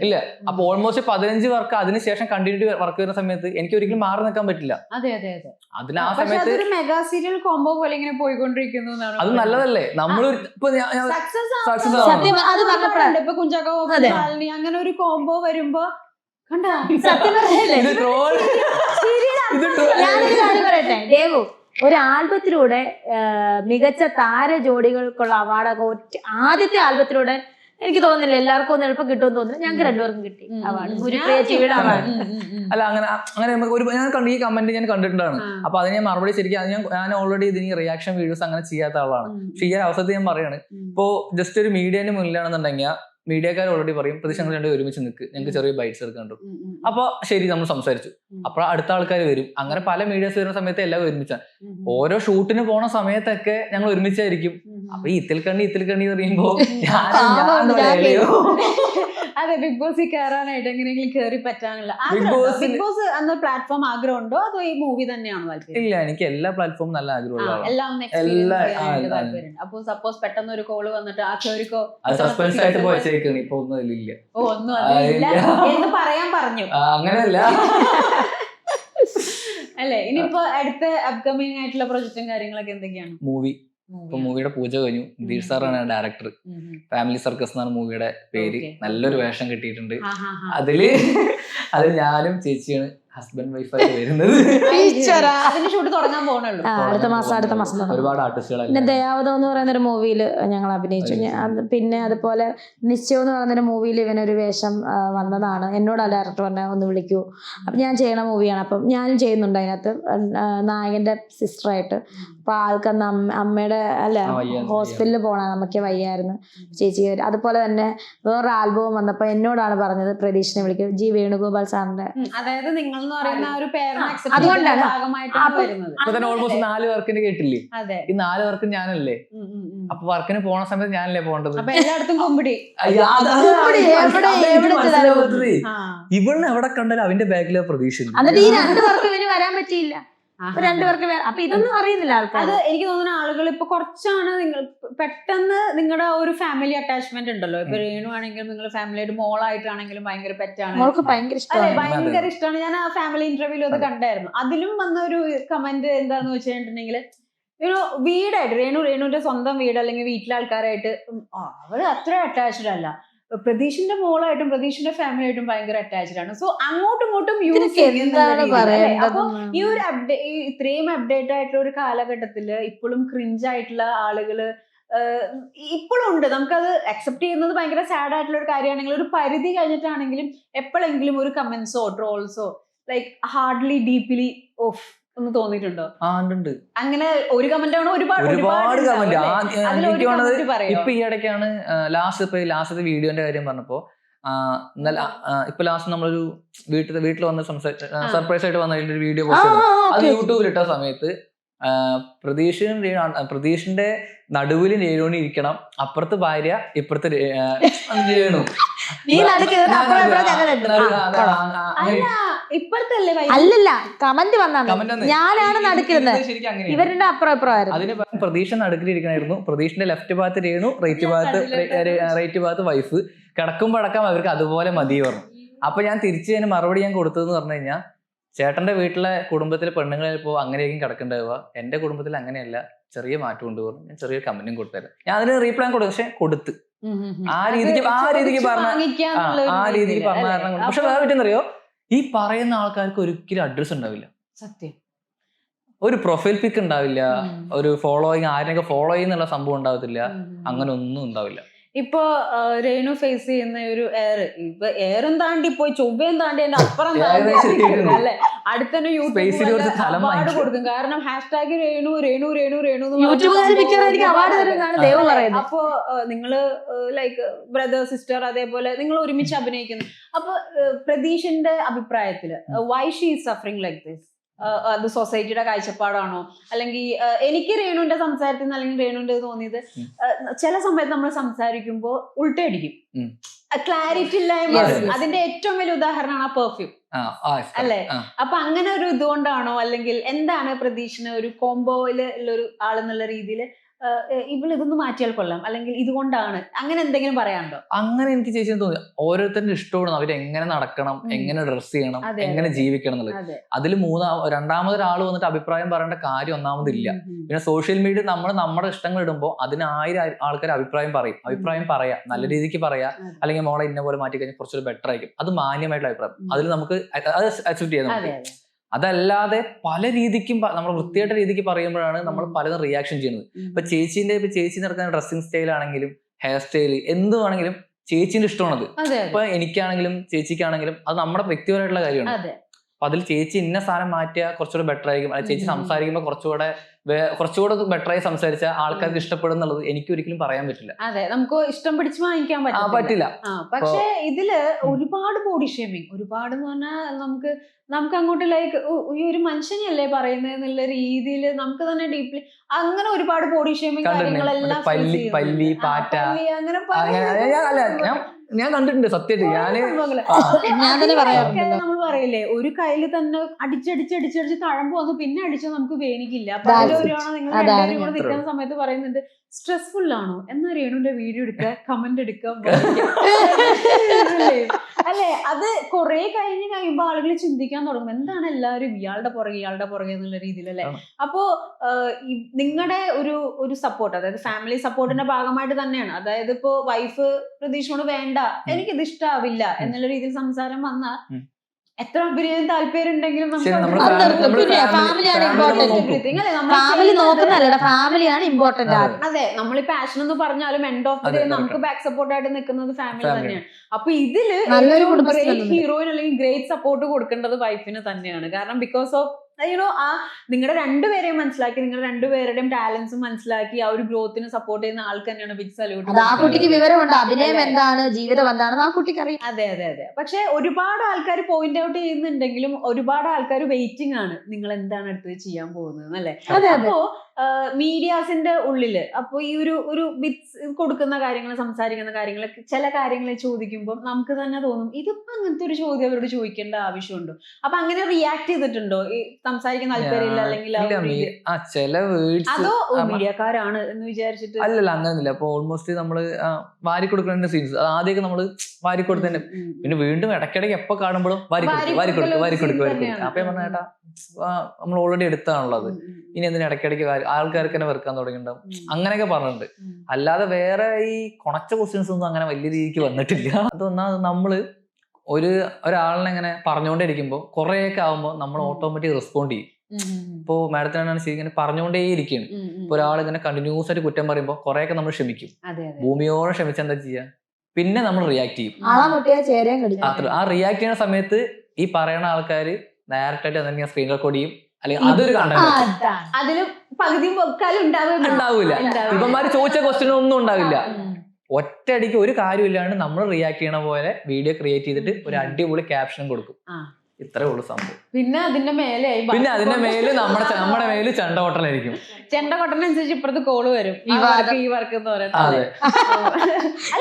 ഇല്ല. അപ്പൊ ഓൾമോസ്റ്റ് 15 വർക്ക് അതിനുശേഷം കണ്ടിന്യൂ വർക്ക് വരുന്ന സമയത്ത് എനിക്ക് ഒരിക്കലും മാറി നിൽക്കാൻ പറ്റില്ല. അതിന് ആ സമയത്ത് മെഗാ സീരിയൽ കോംബോ പോലെ ഇങ്ങനെ പോയിക്കൊണ്ടിരിക്കുന്നു. അത് നല്ലതല്ലേ? നമ്മൾ ഇപ്പൊ കുഞ്ചാക്കോ ശാലിനി അങ്ങനെ ഒരു കോംബോ വരുമ്പോ ഞാനൊരു കാര്യം പറയട്ടെ ദേവു, ഒരു ആൽബത്തിലൂടെ മികച്ച താര ജോഡികൾക്കുള്ള അവാർഡൊക്കെ ആദ്യത്തെ ആൽബത്തിലൂടെ എനിക്ക് തോന്നുന്നില്ല എല്ലാവർക്കും ഒന്നും എളുപ്പം കിട്ടുമെന്ന് തോന്നുന്നു. ഞങ്ങൾക്ക് രണ്ടുപേർക്കും കിട്ടി അവാർഡ്, ഗുരുപ്രിയ ചേച്ചിയുടെ അവാർഡ്. അല്ല അങ്ങനെ ഞാൻ ഈ കമന്റ് ഞാൻ കണ്ടിട്ടുണ്ടാണ്. അപ്പൊ അതിന് ഞാൻ മറുപടി ശരിക്കും ഞാൻ ഓൾറെഡി ഇതിന് റിയാക്ഷൻ വീഡിയോസ് അങ്ങനെ ചെയ്യാത്ത ആളാണ്. പക്ഷെ ഈ അവസരത്തിൽ ഞാൻ പറയാണ്, ഇപ്പോ ജസ്റ്റ് ഒരു മീഡിയന്റെ മുന്നിലാണെന്നുണ്ടെങ്കിൽ മീഡിയക്കാർ ഓൾറെഡി പറയും പ്രതീക്ഷ ഞങ്ങൾ രണ്ടും ഒരുമിച്ച് നിൽക്ക്, ഞങ്ങൾക്ക് ചെറിയ ബൈറ്റ്സ് എടുക്കണ്ടു. അപ്പൊ ശരി, നമ്മൾ സംസാരിച്ചു. അപ്പൊ അടുത്ത ആൾക്കാർ വരും. അങ്ങനെ പല മീഡിയസ് വരുന്ന സമയത്ത് എല്ലാവരും ഒരുമിച്ചാണ്. ഓരോ ഷൂട്ടിന് പോണ സമയത്തൊക്കെ ഞങ്ങൾ ഒരുമിച്ചായിരിക്കും. അപ്പൊ ഈ ഇത്തിൽ കണ്ണി പറയുമ്പോ അതെ, ബിഗ് ബോസിൽ കയറാനായിട്ട് എങ്ങനെയെങ്കിലും കയറി പറ്റാനുള്ള ബിഗ് ബോസ് എന്ന പ്ലാറ്റ്ഫോം ആഗ്രഹമുണ്ടോ അതോ ഈ മൂവി തന്നെയാണോ താല്പര്യം? ഇല്ല, എനിക്ക് എല്ലാ പ്ലാറ്റ്ഫോമും നല്ല ആഗ്രഹമുള്ള എല്ലാം താല്പര്യം. അപ്പൊ സപ്പോസ് പെട്ടെന്ന് ഒരു കോള് വന്നിട്ട് ആ കയറിക്കോ, സസ്പെൻസ് ആയിട്ട് പോയിച്ചേക്കാണ്. ഇപ്പൊ ഒന്നും അതിലില്ല. ഒന്നും അതില്ല എന്ന് പറയാൻ പറഞ്ഞു. അങ്ങനെയല്ല അല്ലെ? ഇനിയിപ്പോ അടുത്ത അപ്കമിങ് ആയിട്ടുള്ള പ്രൊജക്റ്റും കാര്യങ്ങളൊക്കെ എന്തൊക്കെയാണ്? മൂവി. ഇപ്പൊ മൂവിയുടെ പൂജ കഴിഞ്ഞു. നിതീഷ് സാറാണ് ഡയറക്ടർ. ഫാമിലി സർക്കസ് എന്നാണ് മൂവിയുടെ പേര്. നല്ലൊരു വേഷം കിട്ടിയിട്ടുണ്ട്. അതില് ഞാനും ചേച്ചിയാണ് ഹസ്ബൻഡ് വൈഫായിട്ട് വരുന്നത്. അതിന്റെ ഷൂട്ട് തുടങ്ങാൻ പോകണുള്ളൂ. അടുത്ത മാസം ഒരുപാട് ആർട്ടിസ്റ്റുകൾ. പിന്നെ ദയാവതം എന്ന് പറയുന്ന ഒരു മൂവിയിൽ ഞങ്ങൾ അഭിനയിച്ചു. പിന്നെ അതുപോലെ നിശ്ചയം എന്ന് പറയുന്നൊരു മൂവിയിൽ ഇവനൊരു വേഷം വന്നതാണ്. എന്നോട് ആ ഡയറക്ടർ പറഞ്ഞാൽ ഒന്ന് വിളിക്കൂ. അപ്പം ഞാൻ ചെയ്യണ മൂവിയാണ്. അപ്പം ഞാനും ചെയ്യുന്നുണ്ട് അതിനകത്ത് നായകന്റെ സിസ്റ്ററായിട്ട്. അപ്പൊ ആൾക്കന്ന് അമ്മയുടെ അല്ല ഹോസ്പിറ്റലിൽ പോണ നമുക്ക് വയ്യായിരുന്നു ചേച്ചി. അതുപോലെ തന്നെ വേറൊരു ആൽബവും വന്നപ്പോ എന്നോടാണ് പറഞ്ഞത് പ്രതീക്ഷിനെ വിളിക്കും, ജി വേണുഗോപാൽ സാറിന്റെ. അതായത് നിങ്ങൾ അതുകൊണ്ടാണ് ഓൾമോസ്റ്റ് 4 വർക്കിന് കേട്ടില്ലേ? ഈ 4 വർക്കും ഞാനല്ലേ. അപ്പൊ വർക്കിന് പോണ സമയത്ത് ഞാനല്ലേ പോകേണ്ടത്. എല്ലായിടത്തും കൊമ്പടി. ഇവണ് എവിടെ കണ്ടാലും അവന്റെ ബാഗിലെ പ്രതീക്ഷ. എന്നിട്ട് ഈ 2 വർക്ക് ഇവന് വരാൻ പറ്റിയില്ല. 2 പേർക്ക് അപ്പൊ ഇതൊന്നും അറിയുന്നില്ല ആൾക്കാർ. അത് എനിക്ക് തോന്നുന്ന ആളുകൾ ഇപ്പൊ കുറച്ചാണ് നിങ്ങൾ പെട്ടെന്ന് നിങ്ങളുടെ ഒരു ഫാമിലി അറ്റാച്ച്മെന്റ് ഉണ്ടല്ലോ. ഇപ്പൊ രേണു ആണെങ്കിലും നിങ്ങൾ ഫാമിലിയായിട്ട് മോളായിട്ടാണെങ്കിലും ഭയങ്കര പെറ്റാണ്, ഭയങ്കര ഇഷ്ടമാണ്. ഞാൻ ആ ഫാമിലി ഇന്റർവ്യൂലും അത് കണ്ടായിരുന്നു. അതിലും വന്ന ഒരു കമന്റ് എന്താന്ന് വെച്ചിട്ടുണ്ടെങ്കിൽ വീടായിട്ട് രേണുവിന്റെ സ്വന്തം വീട് അല്ലെങ്കിൽ വീട്ടിലെ ആൾക്കാരായിട്ട് അവര് അത്ര അറ്റാച്ച്ഡ് അല്ല, പ്രതീഷിന്റെ മോളായിട്ടും പ്രതീഷിന്റെ ഫാമിലിയായിട്ടും ഭയങ്കര അറ്റാച്ച്ഡ് ആണ്. സോ അങ്ങോട്ടും ഇങ്ങോട്ടും യൂസ് ചെയ്യുന്ന. അപ്പൊ ഈ ഒരു ഇത്രയും അപ്ഡേറ്റ് ആയിട്ടുള്ള ഒരു കാലഘട്ടത്തില് ഇപ്പോഴും ക്രിഞ്ച് ആയിട്ടുള്ള ആളുകള് ഇപ്പോഴും ഉണ്ട്. നമുക്കത് അക്സെപ്റ്റ് ചെയ്യുന്നത് ഭയങ്കര സാഡ് ആയിട്ടുള്ള ഒരു കാര്യമാണെങ്കിലും ഒരു പരിധി കഴിഞ്ഞിട്ടാണെങ്കിലും എപ്പോഴെങ്കിലും ഒരു കമന്റ്സോ ട്രോൾസോ ലൈക്ക് ഹാർഡ്ലി ഡീപ്ലി ഓഫ് ഒന്ന് തോന്നിയിട്ടുണ്ടോ? അങ്ങനെ ഒരു കമന്റ് ആണോ? ഒരുപാട് കമന്റ്. ഇപ്പൊ ഈ ഇടയ്ക്കാണ് ലാസ്റ്റ് വീഡിയോന്റെ കാര്യം പറഞ്ഞപ്പോ ഇപ്പൊ ലാസ്റ്റ് നമ്മളൊരു വീട്ടിൽ വന്ന് സർപ്രൈസ് ആയിട്ട് വന്ന ഒരു വീഡിയോ പോസ്റ്റ് ചെയ്തു. അത് യൂട്യൂബിൽ ഇട്ട സമയത്ത് പ്രതീഷിന്റെ നടുവിൽ രേണുവിന് ഇരിക്കണം, അപ്പുറത്ത് ഭാര്യ ഇപ്പുറത്ത് രേണു. അല്ലല്ല കമന്റ് വന്നാണ്, ഞാനാണ് നടുക്കുന്നത്. ഇവരുടെ അപ്പുറം അതിന് പ്രതീക്ഷ നടുക്കിലിരിക്കണായിരുന്നു. പ്രതീഷിന്റെ ലെഫ്റ്റ് ഭാഗത്ത് രേണു, റൈറ്റ് ഭാഗത്ത് വൈഫ്. കിടക്കുമ്പോ അടക്കം അവർക്ക് അതുപോലെ മതി പറഞ്ഞു. അപ്പൊ ഞാൻ തിരിച്ചു അതിന് മറുപടി ഞാൻ കൊടുത്തതെന്ന് പറഞ്ഞു കഴിഞ്ഞാൽ, ചേട്ടന്റെ വീട്ടിലെ കുടുംബത്തിലെ പെണ്ണുങ്ങളിപ്പോ അങ്ങനെയായിരിക്കും കിടക്കേണ്ടാവുക, എന്റെ കുടുംബത്തിൽ അങ്ങനെയല്ല, ചെറിയ മാറ്റം കൊണ്ട് പറഞ്ഞു. ഞാൻ ചെറിയ കമന്റും കൊടുത്തരാം. ഞാൻ അതിന് റീപ്ലൈ കൊടുത്തു. പക്ഷെ കൊടുത്ത് ആ രീതിക്ക് പറഞ്ഞ കാരണം. പക്ഷെ വേറെ പറ്റുന്നറിയോ, ഈ പറയുന്ന ആൾക്കാർക്ക് ഒരിക്കലും അഡ്രസ് ഉണ്ടാവില്ല. സത്യം. ഒരു പ്രൊഫൈൽ പിക്ക് ഉണ്ടാവില്ല, ഒരു ഫോളോയിങ്, ആരെയൊക്കെ ഫോളോ ചെയ്യുന്നുള്ള സംഭവം ഉണ്ടാവത്തില്ല, അങ്ങനെ ഒന്നും ഉണ്ടാവില്ല. ഇപ്പൊ രേണു ഫേസ് ചെയ്യുന്ന ഒരു ഇപ്പൊ എയറും താണ്ടി പോയി ചൊവ്വയും താണ്ടി എന്റെ അപ്പുറം അല്ലെ, അടുത്തന്നെ യൂട്യൂബ് അവാർഡ് കൊടുക്കും. കാരണം ഹാഷ്ടാഗ് രേണു രേണു രേണു രേണു. അപ്പൊ നിങ്ങള് ലൈക്ക് ബ്രദർ സിസ്റ്റർ അതേപോലെ നിങ്ങൾ ഒരുമിച്ച് അഭിനയിക്കുന്നു. അപ്പൊ പ്രതീഷിന്റെ അഭിപ്രായത്തില് why she is suffering like this? അത് സൊസൈറ്റിയുടെ കാഴ്ചപ്പാടാണോ? അല്ലെങ്കിൽ എനിക്ക് രേണുവിന്റെ സംസാരത്തിൽ നിന്ന് അല്ലെങ്കിൽ രേണുവിന്റെ തോന്നിയത് ചില സമയത്ത് നമ്മൾ സംസാരിക്കുമ്പോ ഉൾട്ടടിക്കും, ക്ലാരിറ്റി ഇല്ലായ്മ. അതിന്റെ ഏറ്റവും വലിയ ഉദാഹരണമാണ് ആ പെർഫ്യൂം. അല്ലേ? അപ്പൊ അങ്ങനെ ഒരു ഇതുകൊണ്ടാണോ, അല്ലെങ്കിൽ എന്താണ് പ്രതീക്ഷിന് ഒരു കോംബോയില് ഉള്ള ഒരു ആളെന്നുള്ള രീതിയിൽ ഇവള് ഇതൊന്ന് മാറ്റിയാൽ കൊള്ളാം, അല്ലെങ്കിൽ ഇതുകൊണ്ടാണ്, അങ്ങനെ എന്തെങ്കിലും പറയാനുണ്ടോ? അങ്ങനെ എനിക്ക് ചേച്ചി തോന്നി ഓരോരുത്തരുടെ ഇഷ്ടമാണ് അവർ എങ്ങനെ നടക്കണം, എങ്ങനെ ഡ്രസ് ചെയ്യണം, എങ്ങനെ ജീവിക്കണം എന്നുള്ളത്. അതിൽ രണ്ടാമതൊരാൾ വന്നിട്ട് അഭിപ്രായം പറയേണ്ട കാര്യം ഒന്നാമതില്ല. പിന്നെ സോഷ്യൽ മീഡിയ നമ്മൾ നമ്മുടെ ഇഷ്ടങ്ങൾ ഇടുമ്പോൾ അതിന് 1000 ആൾക്കാർ അഭിപ്രായം പറയാം, നല്ല രീതിക്ക് പറയാ, അല്ലെങ്കിൽ മോളെ ഇന്ന പോലെ മാറ്റി കഴിഞ്ഞാൽ കുറച്ചൊരു ബെറ്റർ ആയിരിക്കും. അത് മാന്യമായിട്ടുള്ള അഭിപ്രായം, അതിൽ നമുക്ക് അത് അക്സെപ്റ്റ് ചെയ്യാം നമുക്ക്. അതല്ലാതെ പല രീതിക്കും നമ്മൾ വൃത്തിയായിട്ട രീതിക്ക് പറയുമ്പോഴാണ് നമ്മൾ പലതും റിയാക്ഷൻ ചെയ്യുന്നത്. ഇപ്പൊ ചേച്ചി നടക്കുന്ന ഡ്രസ്സിങ് സ്റ്റൈൽ ആണെങ്കിലും ഹെയർ സ്റ്റൈല് എന്തുവാണെങ്കിലും ചേച്ചിന്റെ ഇഷ്ടമാണത്. ഇപ്പൊ എനിക്കാണെങ്കിലും ചേച്ചിക്കാണെങ്കിലും അത് നമ്മുടെ വ്യക്തിപരമായിട്ടുള്ള കാര്യമാണ്. അപ്പൊ അതിൽ ചേച്ചി ഇന്ന സാധനം മാറ്റിയാൽ കുറച്ചുകൂടെ ബെറ്റർ ആയിരിക്കും, അല്ലെങ്കിൽ ചേച്ചി സംസാരിക്കുമ്പോൾ കുറച്ചുകൂടെ ബെറ്ററായി സംസാരിച്ചാൽ ആൾക്കാർക്ക് ഇഷ്ടപ്പെടും എന്നുള്ളത് എനിക്ക് ഒരിക്കലും പറയാൻ പറ്റില്ല. അതെ, നമുക്ക് ഇഷ്ടം പിടിച്ച് വാങ്ങിക്കാൻ പറ്റില്ല. പക്ഷെ ഇതില് ഒരുപാട് ബോഡി ഷേമിങ്, ഒരുപാട് എന്ന് പറഞ്ഞാൽ നമുക്ക് അങ്ങോട്ട് ലൈക്ക് ഈ ഒരു മനുഷ്യനെയല്ലേ പറയുന്നത് എന്നുള്ള രീതിയിൽ നമുക്ക് തന്നെ ഡീപ്ലി അങ്ങനെ ഒരുപാട് ബോഡി ഷേമിങ് കാര്യങ്ങളെല്ലാം പല്ലി പാറ്റ അങ്ങനെ ഞാൻ കണ്ടിട്ടുണ്ട് സത്യത്തിൽ. നമ്മൾ പറയില്ലേ, ഒരു കയ്യില് തന്നെ അടിച്ചടിച്ച് തഴമ്പ് വന്ന് പിന്നെ അടിച്ചാൽ നമുക്ക് വേനിക്കില്ല. അപ്പൊ അതിലൊരാണോ നിങ്ങൾ രണ്ടുപേരും കൂടെ നിൽക്കുന്ന സമയത്ത് പറയുന്നുണ്ട് സ്ട്രെസ്ഫുൾ ആണോ എന്നാ രേണുവിന്റെ വീഡിയോ എടുക്കുക, കമന്റ് എടുക്കുക അല്ലെ? അത് കുറെ കഴിയുമ്പോ ആളുകൾ ചിന്തിക്കാൻ തുടങ്ങും എന്താണ് എല്ലാവരും ഇയാളുടെ പുറകെ എന്നുള്ള രീതിയിൽ അല്ലെ. അപ്പോ നിങ്ങളുടെ ഒരു സപ്പോർട്ട്, അതായത് ഫാമിലി സപ്പോർട്ടിന്റെ ഭാഗമായിട്ട് തന്നെയാണ്. അതായത് ഇപ്പോ വൈഫ് പ്രതീക്ഷയോട് വേണ്ട, എനിക്കിത് ഇഷ്ടാവില്ല എന്നുള്ള രീതിയിൽ സംസാരം വന്നാൽ എത്ര അഭിനയം താല്പര്യം ഉണ്ടെങ്കിലും അതെ, നമ്മൾ പാഷൻ എന്ന് പറഞ്ഞാലും എൻഡ് ഓഫ് ദി ഡേ നമുക്ക് ബാക്ക് സപ്പോർട്ട് ആയിട്ട് നിൽക്കുന്നത് ഫാമിലി തന്നെയാണ്. അപ്പൊ ഇതില് ഗ്രേറ്റ് ഹീറോയിൻ അല്ലെങ്കിൽ ഗ്രേറ്റ് സപ്പോർട്ട് കൊടുക്കേണ്ടത് വൈഫിന് തന്നെയാണ്. കാരണം ബിക്കോസ് ഓഫ് ആ നിങ്ങളുടെ രണ്ടുപേരെയും മനസ്സിലാക്കി, നിങ്ങളുടെ രണ്ടുപേരുടെയും ടാലൻസും മനസ്സിലാക്കി ആ ഒരു ഗ്രോത്തിന് സപ്പോർട്ട് ചെയ്യുന്ന ആൾക്ക് തന്നെയാണ് ബിഗ് സല്യൂട്ട്. ആ കുട്ടിക്ക് വിവരമുണ്ട്, അഭിനയം എന്താണ്, ജീവിതം എന്താണെന്ന് ആ കുട്ടിക്ക് അറിയാം. അതെ. പക്ഷെ ഒരുപാട് ആൾക്കാർ പോയിന്റ് ഔട്ട് ചെയ്യുന്നുണ്ടെങ്കിലും ഒരുപാട് ആൾക്കാർ വെയിറ്റിംഗ് ആണ് നിങ്ങൾ എന്താണ് അടുത്തത് ചെയ്യാൻ പോകുന്നത് അല്ലെ. അപ്പോ മീഡിയാസിന്റെ ഉള്ളില് അപ്പൊ ഈ ഒരു ബിറ്റ്സ് കൊടുക്കുന്ന കാര്യങ്ങൾ, സംസാരിക്കുന്ന കാര്യങ്ങൾ, ചില കാര്യങ്ങൾ ചോദിക്കുമ്പോൾ നമുക്ക് തന്നെ തോന്നും ഇതിപ്പോ അങ്ങനത്തെ ഒരു ചോദ്യം അവരോട് ചോദിക്കേണ്ട ആവശ്യമുണ്ടോ? അപ്പൊ അങ്ങനെ റിയാക്ട് ചെയ്തിട്ടുണ്ടോ? സംസാരിക്കാൻ താല്പര്യമില്ല അല്ലെങ്കിൽ അതോ മീഡിയക്കാരാണ് എന്ന് വിചാരിച്ചിട്ട്? അല്ലല്ല, അങ്ങനെയൊന്നുമില്ല. അപ്പൊ ഓൾമോസ്റ്റ് നമ്മള് വാരി കൊടുക്കുന്ന സീൻസ് ആദ്യമൊക്കെ നമ്മള് വാരി കൊടുത്തന്നെ, പിന്നെ വീണ്ടും ഇടയ്ക്കിടയ്ക്ക് എപ്പോ കാണുമ്പോഴും വാരി കൊടുക്കും. അപ്പൊ ഞാൻ പറഞ്ഞ ചേട്ടാ നമ്മൾ ഓൾറെഡി എടുത്താണുള്ളത്, ഇനി എന്തിനാ ഇടയ്ക്കിടയ്ക്ക് ആൾക്കാർക്ക് തന്നെ വെറുക്കാൻ തുടങ്ങിയിട്ടുണ്ടാവും, അങ്ങനെയൊക്കെ പറഞ്ഞിട്ടുണ്ട്. അല്ലാതെ വേറെ ഈ കൊണച്ച ക്വസ്റ്റ്യൻസ് ഒന്നും അങ്ങനെ വലിയ രീതിക്ക് വന്നിട്ടില്ല. അതൊന്നാമത് നമ്മള് ഒരാളിനെ ഇങ്ങനെ പറഞ്ഞുകൊണ്ടേയിരിക്കുമ്പോൾ കുറേയൊക്കെ ആകുമ്പോൾ നമ്മൾ ഓട്ടോമാറ്റിക് റെസ്പോണ്ട് ചെയ്യും. ഇപ്പോ മാഡത്തിനാണ് ഇങ്ങനെ പറഞ്ഞുകൊണ്ടേ ഇരിക്കുകയാണ്. ഇപ്പൊ ഒരാൾ ഇങ്ങനെ കണ്ടിന്യൂസ് ആയിട്ട് കുറ്റം പറയുമ്പോൾ കുറെയൊക്കെ നമ്മൾ ക്ഷമിക്കും, ഭൂമിയോടെ ക്ഷമിച്ച എന്താ ചെയ്യാ, പിന്നെ നമ്മൾ റിയാക്ട് ചെയ്യും. ആ റിയാക്ട് ചെയ്യുന്ന സമയത്ത് ഈ പറയുന്ന ആൾക്കാർ ഡയറക്റ്റ് ആയിട്ട് എന്തെങ്കിലും സ്ക്രീൻ റെക്കോർഡ് ചെയ്യും, അല്ലെങ്കിൽ അതൊരു കണ്ടന്റ് അതിലും പകുതി ഉണ്ടാവില്ല. ഇവന്മാര് ചോദിച്ച ക്വസ്റ്റ്യൻ ഒന്നും ഉണ്ടാവില്ല. ഒറ്റയടിക്ക് ഒരു കാര്യമില്ലാണ്ട് നമ്മൾ റിയാക്ട് ചെയ്യണ പോലെ വീഡിയോ ക്രിയേറ്റ് ചെയ്തിട്ട് ഒരു അടിപൊളി ക്യാപ്ഷനും കൊടുക്കും. ഇത്രേ ഉള്ളൂ സംഭവം. പിന്നെ അതിന്റെ മേലെ നമ്മുടെ മേല് ചെണ്ടകൊട്ടനായിരിക്കും. ചെണ്ടകൊട്ടനനുസരിച്ച് ഇപ്പുറത്ത് കോള് വരും, ഈ വർക്ക് എന്ന് പറയുന്നത്.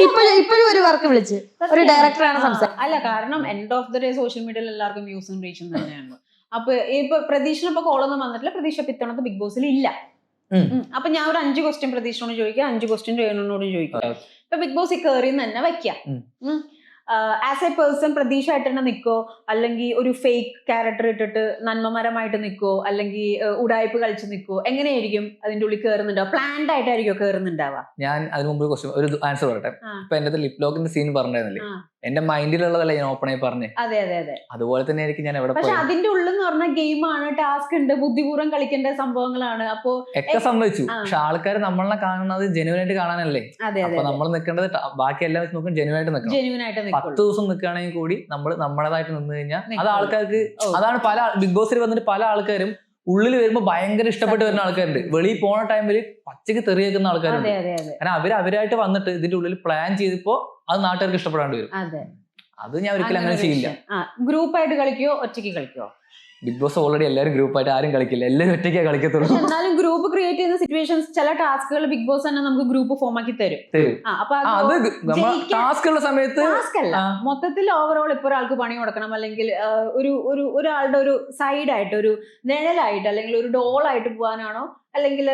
ഇപ്പോഴും ഒരു വർക്ക് വിളിച്ച് ഒരു ഡയറക്ടറാണ് സംസാരിച്ചത്. അല്ല, കാരണം end of the day social മീഡിയയിൽ എല്ലാവർക്കും വ്യൂസും റീച്ചും തന്നെയാണ്. അപ്പൊ ഇപ്പൊ പ്രതീക്ഷ ഇപ്പൊ കോളൊന്നും വന്നിട്ടില്ല, പ്രതീക്ഷ ഇത്തവണത്തെ ബിഗ് ബോസിൽ ഇല്ല. അപ്പൊ ഞാൻ ഒരു 5 ക്വസ്റ്റ്യൻ പ്രതീക്ഷയോട് ചോദിക്കാം, 5 ക്വസ്റ്റ്യൻ രേണുവിനോടും ചോദിക്കാം. ഇപ്പൊ ബിഗ് ബോസ് കയറി തന്നെ വെക്കാം. ആസ് എ പേഴ്സൺ പ്രതീക്ഷ ആയിട്ട് തന്നെ നിൽക്കോ, അല്ലെങ്കിൽ ഒരു ഫേക്ക് ക്യാരക്ടർ ഇട്ടിട്ട് നന്മമരമായിട്ട് നിൽക്കോ, അല്ലെങ്കിൽ ഉടായ്പ കളിച്ച് നിൽക്കോ, എങ്ങനെയായിരിക്കും അതിന്റെ ഉള്ളിൽ കയറുന്നുണ്ടാവുക? പ്ലാൻഡ് ആയിട്ടായിരിക്കും കയറുന്നുണ്ടാവുക? ഞാൻ അതിന് മുമ്പ് ഒരു ആൻസർ പറയട്ടെ. ഇപ്പൊ എന്റെ ലിപ് ലോക്കിന്റെ സീൻ പറഞ്ഞില്ലേ, എന്റെ മൈൻഡിലുള്ളതല്ല ഞാൻ ഓപ്പൺ ആയി പറഞ്ഞു. അതെ, അതുപോലെ തന്നെ ആയിരിക്കും ഞാൻ എവിടെ. പക്ഷെ അതിന്റെ ഉള്ളിൽ എന്ന് പറഞ്ഞ ഗെയിമാണ്, ടാസ്ക് ഉണ്ട്, ബുദ്ധിപൂർവ്വം കളിക്കേണ്ട സംഭവങ്ങളാണ്. അപ്പൊ ഒക്കെ സംഭവിച്ചു. പക്ഷെ ആൾക്കാർ നമ്മളെ കാണുന്നത് ജെന്യൂൻ ആയിട്ട് കാണാനല്ലേ. അപ്പൊ നമ്മൾ നിൽക്കേണ്ടത് ബാക്കി എല്ലാം വെച്ച് നോക്കും ജെന്യൂൻ ആയിട്ട് നിൽക്കണം. 10 ദിവസം നിൽക്കുകയാണെങ്കിൽ കൂടി നമ്മൾ നമ്മുടേതായിട്ട് നിന്ന് കഴിഞ്ഞാൽ അത് ആൾക്കാർക്ക്, അതാണ് പല ബിഗ് ബോസിൽ വന്നിട്ട് പല ആൾക്കാരും ഉള്ളിൽ വരുമ്പോ ഭയങ്കര ഇഷ്ടപ്പെട്ട് വരുന്ന ആൾക്കാരുണ്ട്, വെളിയിൽ പോണ ടൈമിൽ പച്ചക്ക് തെറിയേക്കുന്ന ആൾക്കാരുണ്ട്. കാരണം അവരായിട്ട് വന്നിട്ട് ഇതിന്റെ ഉള്ളിൽ പ്ലാൻ ചെയ്തപ്പോ അത് നാട്ടുകാർക്ക് ഇഷ്ടപ്പെടാണ്ട് വരും. അത് ഞാൻ ഒരിക്കലും അങ്ങനെ ചെയ്യില്ല. ഗ്രൂപ്പായിട്ട് കളിക്കോ ഒറ്റയ്ക്ക് കളിക്കോ? ബിഗ് ബോസ് ഓൾറെഡി എല്ലാവരും ഗ്രൂപ്പായിട്ട് ആരും കളിക്കില്ല, എല്ലാവരും ഒറ്റയ്ക്കേ കളിക്കത്തുള്ളൂ. പക്ഷെ എന്നാലും ഗ്രൂപ്പ് ക്രിയേറ്റ് ചെയ്യുന്ന സിറ്റുവേഷൻസ് ചില ടാസ്കുകൾ ബിഗ് ബോസ് തന്നെ നമുക്ക് ഗ്രൂപ്പ് ഫോം ആക്കി തരും. അപ്പൊ അത് ടാസ്ക് ഉള്ള സമയത്ത് ടാസ്ക് അല്ല, മൊത്തത്തിൽ ഓവറോൾ ഇപ്പൊ ഒരാൾക്ക് പണി കൊടുക്കണം, അല്ലെങ്കിൽ ഒരാളുടെ ഒരു സൈഡായിട്ട് ഒരു നിഴലായിട്ട് അല്ലെങ്കിൽ ഒരു ഡോളായിട്ട് പോകാനാണോ, അല്ലെങ്കിൽ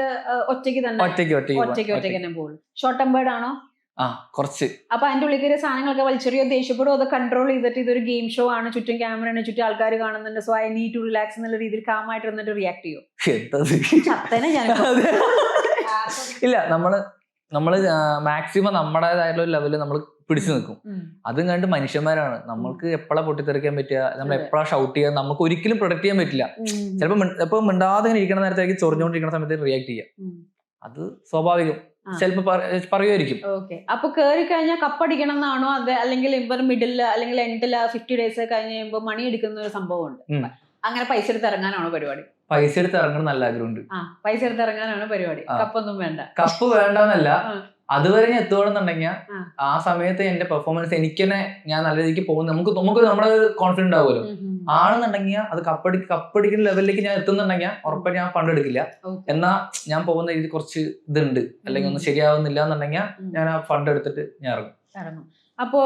ഒറ്റയ്ക്ക് തന്നെ ഒറ്റയ്ക്ക് തന്നെ പോകും? ഷോർട്ട് ടെമ്പേർഡ് ആണോ? കുറച്ച്. അപ്പൊ അതിന്റെ ഉള്ളിൽ കയറിയ സാധനങ്ങളൊക്കെ വലിച്ചെറിയോ, ദേഷ്യപ്പെടും, അത് കൺട്രോൾ ചെയ്തിട്ട് ഇതൊരു ഗെയിം ഷോ ആണ്, ചുറ്റും ക്യാമറയാണ്, ചുറ്റും ആൾക്കാർ കാണുന്നുണ്ട്, so I need to relax എന്നുള്ള രീതിയിൽ കാമായിട്ട് ഇരുന്നിട്ട് റിയാക്ട് ചെയ്യും? ഇല്ല, നമ്മള് മാക്സിമം നമ്മുടേതായിട്ടുള്ള ഒരു ലെവലിൽ നമ്മൾ പിടിച്ചു നിൽക്കും. അതും കണ്ട് മനുഷ്യന്മാരാണ്, നമ്മൾക്ക് എപ്പോഴാ പൊട്ടിത്തെറിക്കാൻ പറ്റുക, നമ്മൾ എപ്പോഴാ ഷൗട്ട് ചെയ്യാൻ, നമുക്ക് ഒരിക്കലും പ്രൊഡക്ട് ചെയ്യാൻ പറ്റില്ല. ചിലപ്പോൾ മിണ്ടാതെ ഇങ്ങനെ ഇരിക്കുന്ന നേരത്തേക്ക് ചൊറിഞ്ഞുകൊണ്ടിരിക്കുന്ന സമയത്ത് റിയാക്ട് ചെയ്യാം, അത് സ്വാഭാവികം. ചിലപ്പോ പറയുമായിരിക്കും. ഓക്കെ, അപ്പൊ കേറി കഴിഞ്ഞാൽ കപ്പടിക്കണം എന്നാണോ അത്, അല്ലെങ്കിൽ ഇവർ മിഡില് അല്ലെങ്കിൽ എൻഡില് 50 days കഴിഞ്ഞ് കഴിയുമ്പോൾ മണി എടുക്കുന്ന ഒരു സംഭവം ഉണ്ട്, അങ്ങനെ പൈസ എടുത്ത് ഇറങ്ങാനാണോ പരിപാടി? പൈസ എടുത്ത് ഇറങ്ങണം നല്ല ആഗ്രഹമുണ്ട്. പൈസ എടുത്ത് ഇറങ്ങാനാണ് പരിപാടി, കപ്പൊന്നും വേണ്ട. കപ്പ് വേണ്ടെന്നല്ല, അതുവരെ ഞാൻ എത്തുകയാണെന്നുണ്ടെങ്കിൽ ആ സമയത്ത് എന്റെ പെർഫോമൻസ് എനിക്ക് തന്നെ ഞാൻ നല്ല രീതിക്ക് പോകുന്നത് നമുക്ക് നമ്മുടെ കോൺഫിഡൻസ് ഉണ്ടാവുമല്ലോ. ആണെന്നുണ്ടെങ്കിൽ അത് കപ്പടിക്കുന്ന ലെവലിലേക്ക് ഞാൻ എത്തുന്നുണ്ടെങ്കിൽ ഉറപ്പായിട്ട് ഞാൻ ഫണ്ട് എന്നാ ഞാൻ പോകുന്ന രീതി കുറച്ച് ഇതുണ്ട്, അല്ലെങ്കിൽ ഒന്നും ശരിയാവുന്നില്ല എന്നുണ്ടെങ്കിൽ ഞാൻ ആ ഫണ്ട് എടുത്തിട്ട് ഞാൻ ഇറങ്ങും. അപ്പോ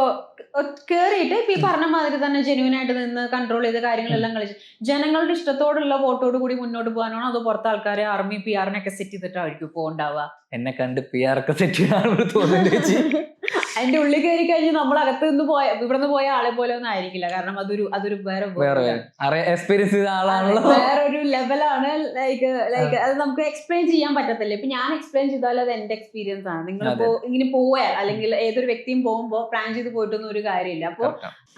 കേറിയിട്ട് ഇപ്പൊ ഈ പറഞ്ഞ മാതിരി തന്നെ ജെന്യൂൻ ആയിട്ട് നിന്ന് കൺട്രോൾ ചെയ്ത കാര്യങ്ങളെല്ലാം കളിച്ച് ജനങ്ങളുടെ ഇഷ്ടത്തോടുള്ള വോട്ടോട് കൂടി മുന്നോട്ട് പോകാനാണോ, അതോ പുറത്തെ ആൾക്കാരെ ആർമി PR-നൊക്കെ സെറ്റ് ചെയ്തിട്ടായിരിക്കും ഇപ്പൊ ഉണ്ടാവുക? എന്നെ കണ്ട് PR ഒക്കെ സെറ്റ് ചെയ്യാൻ തോന്നുന്നു. അതിന്റെ ഉള്ളിൽ കയറി കഴിഞ്ഞ് നമ്മൾ അകത്ത് നിന്ന് ഇവിടുന്ന് പോയ ആളെ പോലെ ഒന്നും ആയിരിക്കില്ല, കാരണം അതൊരു എക്സ്പീരിയൻസ് ചെയ്ത ആളാണല്ലോ, വേറൊരു ലെവലാണ്. ലൈക്ക് അത് നമുക്ക് എക്സ്പ്ലെയിൻ ചെയ്യാൻ പറ്റത്തില്ല. ഇപ്പൊ ഞാൻ എക്സ്പ്ലെയിൻ ചെയ്താലും അത് എന്റെ എക്സ്പീരിയൻസ് ആണ്. നിങ്ങളിപ്പോ ഇങ്ങനെ പോയാൽ അല്ലെങ്കിൽ ഏതൊരു വ്യക്തിയും പോകുമ്പോ പ്ലാൻ ചെയ്ത് പോയിട്ടൊന്നും ഒരു കാര്യമില്ല. അപ്പൊ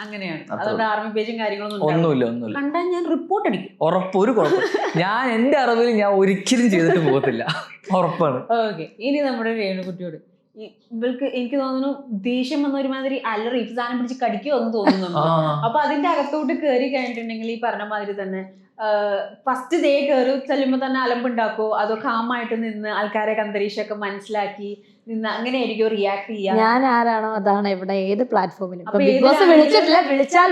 അങ്ങനെയാണ്, അതുകൊണ്ട് ആർമി പേജും കാര്യങ്ങളൊന്നും ഒന്നുമില്ല. കണ്ടാൽ ഞാൻ റിപ്പോർട്ട് അടിക്കും, ഉറപ്പൊരു കുഴപ്പം. ഞാൻ എന്റെ അറിവിൽ ഞാൻ ഒരിക്കലും ചെയ്തിട്ട് പോകത്തില്ല, ഉറപ്പാണ്. ഓക്കെ, ഇനി നമ്മുടെ രേണുകുട്ടിയോട് ഇവൾക്ക് എനിക്ക് തോന്നുന്നു ദേഷ്യം വന്ന ഒരുമാതിരി അലറി സാധനം പിടിച്ച് കടിക്കുമോ എന്ന് തോന്നുന്നുണ്ട്. അപ്പൊ അതിന്റെ അകത്തോട്ട് കയറി കഴിഞ്ഞിട്ടുണ്ടെങ്കിൽ ഈ പറഞ്ഞ മാതിരി തന്നെ ഫസ്റ്റ് ഡേ കയറി ചെല്ലുമ്പോ തന്നെ അലമ്പുണ്ടാക്കോ, അതോ കാമായിട്ട് നിന്ന് ആൾക്കാരെ അന്തരീക്ഷമൊക്കെ മനസ്സിലാക്കി നിന്ന് അങ്ങനെയായിരിക്കും റിയാക്ട് ചെയ്യാം? ഞാൻ ആരാണോ അതാണ് ഇവിടെ ഏത് പ്ലാറ്റ്ഫോമിലും. വിളിച്ചാൽ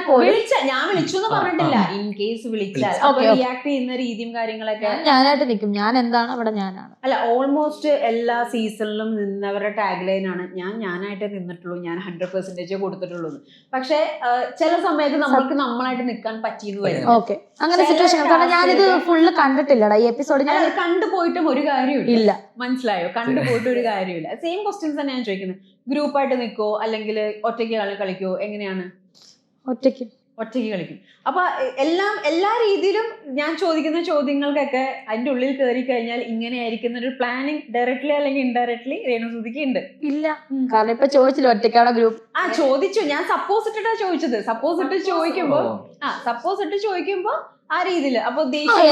ഞാൻ വിളിച്ചു എന്ന് പറഞ്ഞിട്ടില്ല, ഇൻ കേസ് വിളിച്ചാൽ റിയാക്ട് ചെയ്യുന്ന രീതിയും കാര്യങ്ങളൊക്കെ ഞാനായിട്ട് നിൽക്കും. ഞാൻ എന്താണ് അവിടെ ഞാനാണ്. അല്ല, ഓൾമോസ്റ്റ് എല്ലാ സീസണിലും നിന്നവരുടെ ടാഗ് ലൈൻ ആണ് ഞാനായിട്ട് നിന്നിട്ടുള്ളൂ, ഞാൻ 100% കൊടുത്തിട്ടുള്ളൂ. പക്ഷെ ചില സമയത്ത് നമ്മൾക്ക് നമ്മളായിട്ട് നിൽക്കാൻ പറ്റിയെന്ന് വരും. ഓക്കെ, അങ്ങനെ സിറ്റുവേഷൻ. കാരണം ഞാനിത് ഫുള്ള് കണ്ടിട്ടില്ലടാ ഈ എപ്പിസോഡ്. ഞാൻ കണ്ടുപോയിട്ടും ഒരു കാര്യമില്ല, മനസ്സിലായോ? കണ്ടുപോയിട്ട് ഒരു കാര്യമില്ല. സെയിം ക്വസ്റ്റ്യൻസ് തന്നെ ഞാൻ ചോദിക്കുന്നത്. ഗ്രൂപ്പായിട്ട് നിൽക്കോ അല്ലെങ്കിൽ ഒറ്റയ്ക്ക് കളിക്കോ? എങ്ങനെയാണ്? ഒറ്റയ്ക്ക് കളിക്കും. അപ്പൊ എല്ലാ രീതിയിലും ഞാൻ ചോദിക്കുന്ന ചോദ്യങ്ങൾക്കൊക്കെ അതിന്റെ ഉള്ളിൽ കയറി കഴിഞ്ഞാൽ ഇങ്ങനെയായിരിക്കുന്ന ഒരു പ്ലാനിങ് ഡയറക്ട്ലി അല്ലെങ്കിൽ ഇൻഡയറക്ട്ലി രേണുസുതിക്ക് ഉണ്ട്? ഇല്ല, കാരണം ഇപ്പൊ ചോദിച്ചില്ല ഒറ്റയ്ക്കാണോ ഗ്രൂപ്പ്. ചോദിച്ചു, ഞാൻ സപ്പോസ് ഇട്ടിട്ടാ ചോദിച്ചത്. സപ്പോസ് ഇട്ട് ചോദിക്കുമ്പോ ആ രീതിയിൽ. അപ്പൊ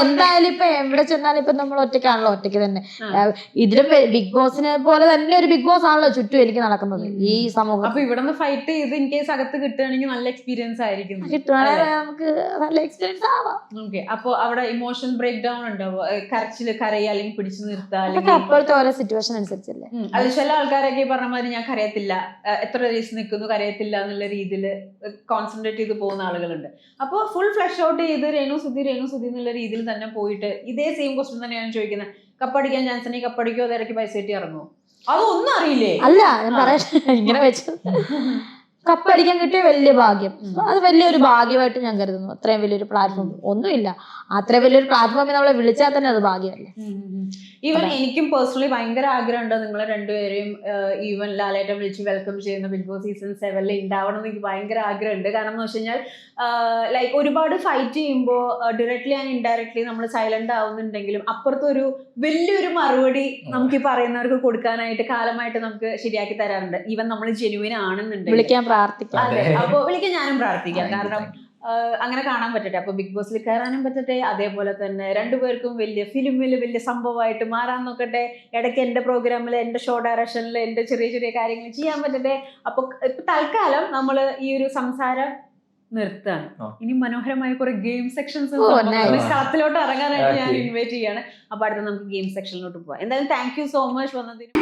എന്തായാലും ഇപ്പൊ എവിടെ ചെന്നാലും ഇപ്പൊ നമ്മൾ ഒറ്റയ്ക്കാണല്ലോ, ഒറ്റയ്ക്ക് തന്നെ. ഇതിലും ബിഗ് ബോസിനെ പോലെ തന്നെ ഒരു ബിഗ് ബോസ് ആണല്ലോ ചുറ്റും എനിക്ക് നടക്കുന്നത് ഈ സമൂഹം. അപ്പൊ ഇവിടെ നിന്ന് ഫൈറ്റ് ചെയ്ത് ഇൻ കേസ് അകത്ത് കിട്ടുകയാണെങ്കിൽ നല്ല എക്സ്പീരിയൻസ് ആയിരിക്കും, നമുക്ക് നല്ല എക്സ്പീരിയൻസ് ആവാം. ഓക്കെ, അപ്പൊ അവിടെ ഇമോഷൻ ബ്രേക്ക് ഡൗൺ ഉണ്ടാവും, കരയുക അല്ലെങ്കിൽ പിടിച്ചു നിർത്തുക, അപ്പോഴത്തെ ഓരോ സിറ്റുവേഷൻ അനുസരിച്ചല്ലേ. അത് ചില ആൾക്കാരൊക്കെ പറഞ്ഞ മാതിരി ഞാൻ കരയത്തില്ല, എത്ര ദിവസം നിൽക്കുന്നു കരയത്തില്ല എന്നുള്ള രീതിയിൽ കോൺസെൻട്രേറ്റ് ചെയ്ത് പോകുന്ന ആളുകളുണ്ട്. അപ്പൊ ഫുൾ ഫ്ലഷ് ഔട്ട് ചെയ്ത് രേണു സുധി എന്നുള്ള രീതിയിൽ തന്നെ പോയിട്ട് ഇതേ സെയിം ക്വസ്റ്റ്യൻ തന്നെയാണ് ചോദിക്കുന്നത്. കപ്പടിക്കാൻ ചാൻസ് ഉണ്ടെങ്കിൽ കപ്പടിക്കോ, അത് ഇടയ്ക്ക് പൈസ കിട്ടി ഇറങ്ങുമോ? അതൊന്നും അറിയില്ലേ? അല്ല, ഞാൻ പറയാ ഇങ്ങനെ വെച്ചത് കപ്പടിക്കാൻ കിട്ടിയ വലിയ ഭാഗ്യം. അത് വലിയൊരു ഭാഗ്യമായിട്ട് ഞാൻ കരുതുന്നു. അത്രയും വലിയൊരു പ്ലാറ്റ്ഫോം ഒന്നുമില്ല, അത്രയും വലിയൊരു പ്ലാറ്റ്ഫോമിൽ നമ്മളെ വിളിച്ചാൽ തന്നെ അത് ഭാഗ്യമല്ലേ. ഈവൻ എനിക്കും പേഴ്സണലി ഭയങ്കര ആഗ്രഹമുണ്ട് നിങ്ങളെ രണ്ടുപേരെയും ഈവൻ ലാലേട്ടൻ വിളിച്ച് വെൽക്കം ചെയ്യുന്ന ബിഗ് ബോസ് സീസൺ 7 ഉണ്ടാവണം എന്ന് എനിക്ക് ഭയങ്കര ആഗ്രഹമുണ്ട്. കാരണം എന്ന് വെച്ച് കഴിഞ്ഞാൽ ലൈക്ക് ഒരുപാട് ഫൈറ്റ് ചെയ്യുമ്പോൾ ഡയറക്ട്ലി ആൻഡ് ഇൻഡയറക്ട്ലി നമ്മൾ സൈലന്റ് ആവുന്നുണ്ടെങ്കിലും അപ്പുറത്തൊരു വലിയൊരു മറുപടി നമുക്ക് ഈ പറയുന്നവർക്ക് കൊടുക്കാനായിട്ട് കാലമായിട്ട് നമുക്ക് ശരിയാക്കി തരാറുണ്ട്. ഈവൻ നമ്മൾ ജെന്യുവിൻ ആണെന്നുണ്ടെങ്കിൽ വിളിക്കാൻ പ്രാർത്ഥിക്കാം. അതെ, അപ്പൊ വിളിക്കാൻ ഞാനും പ്രാർത്ഥിക്കാം. കാരണം അങ്ങനെ കാണാൻ പറ്റട്ടെ, അപ്പൊ ബിഗ് ബോസിൽ കയറാനും പറ്റട്ടെ, അതേപോലെ തന്നെ രണ്ടുപേർക്കും വലിയ ഫിലിമിൽ വലിയ സംഭവമായിട്ട് മാറാൻ നോക്കട്ടെ, ഇടയ്ക്ക് എന്റെ പ്രോഗ്രാമിൽ എന്റെ ഷോ ഡയറക്ഷനിൽ എന്റെ ചെറിയ ചെറിയ കാര്യങ്ങൾ ചെയ്യാൻ പറ്റട്ടെ. അപ്പൊ ഇപ്പൊ തൽക്കാലം നമ്മൾ ഈ ഒരു സംസാരം നിർത്തുകയാണ്. ഇനി മനോഹരമായ കുറെ ഗെയിം സെക്ഷൻസ് കളത്തിലോട്ട് ഇറങ്ങാനായിട്ട് ഞാൻ ഇൻവൈറ്റ് ചെയ്യാണ്. അപ്പൊ അടുത്ത നമുക്ക് ഗെയിം സെക്ഷനിലോട്ട് പോവാം. എന്തായാലും താങ്ക് യു സോ മച്ച് വന്നതിന്.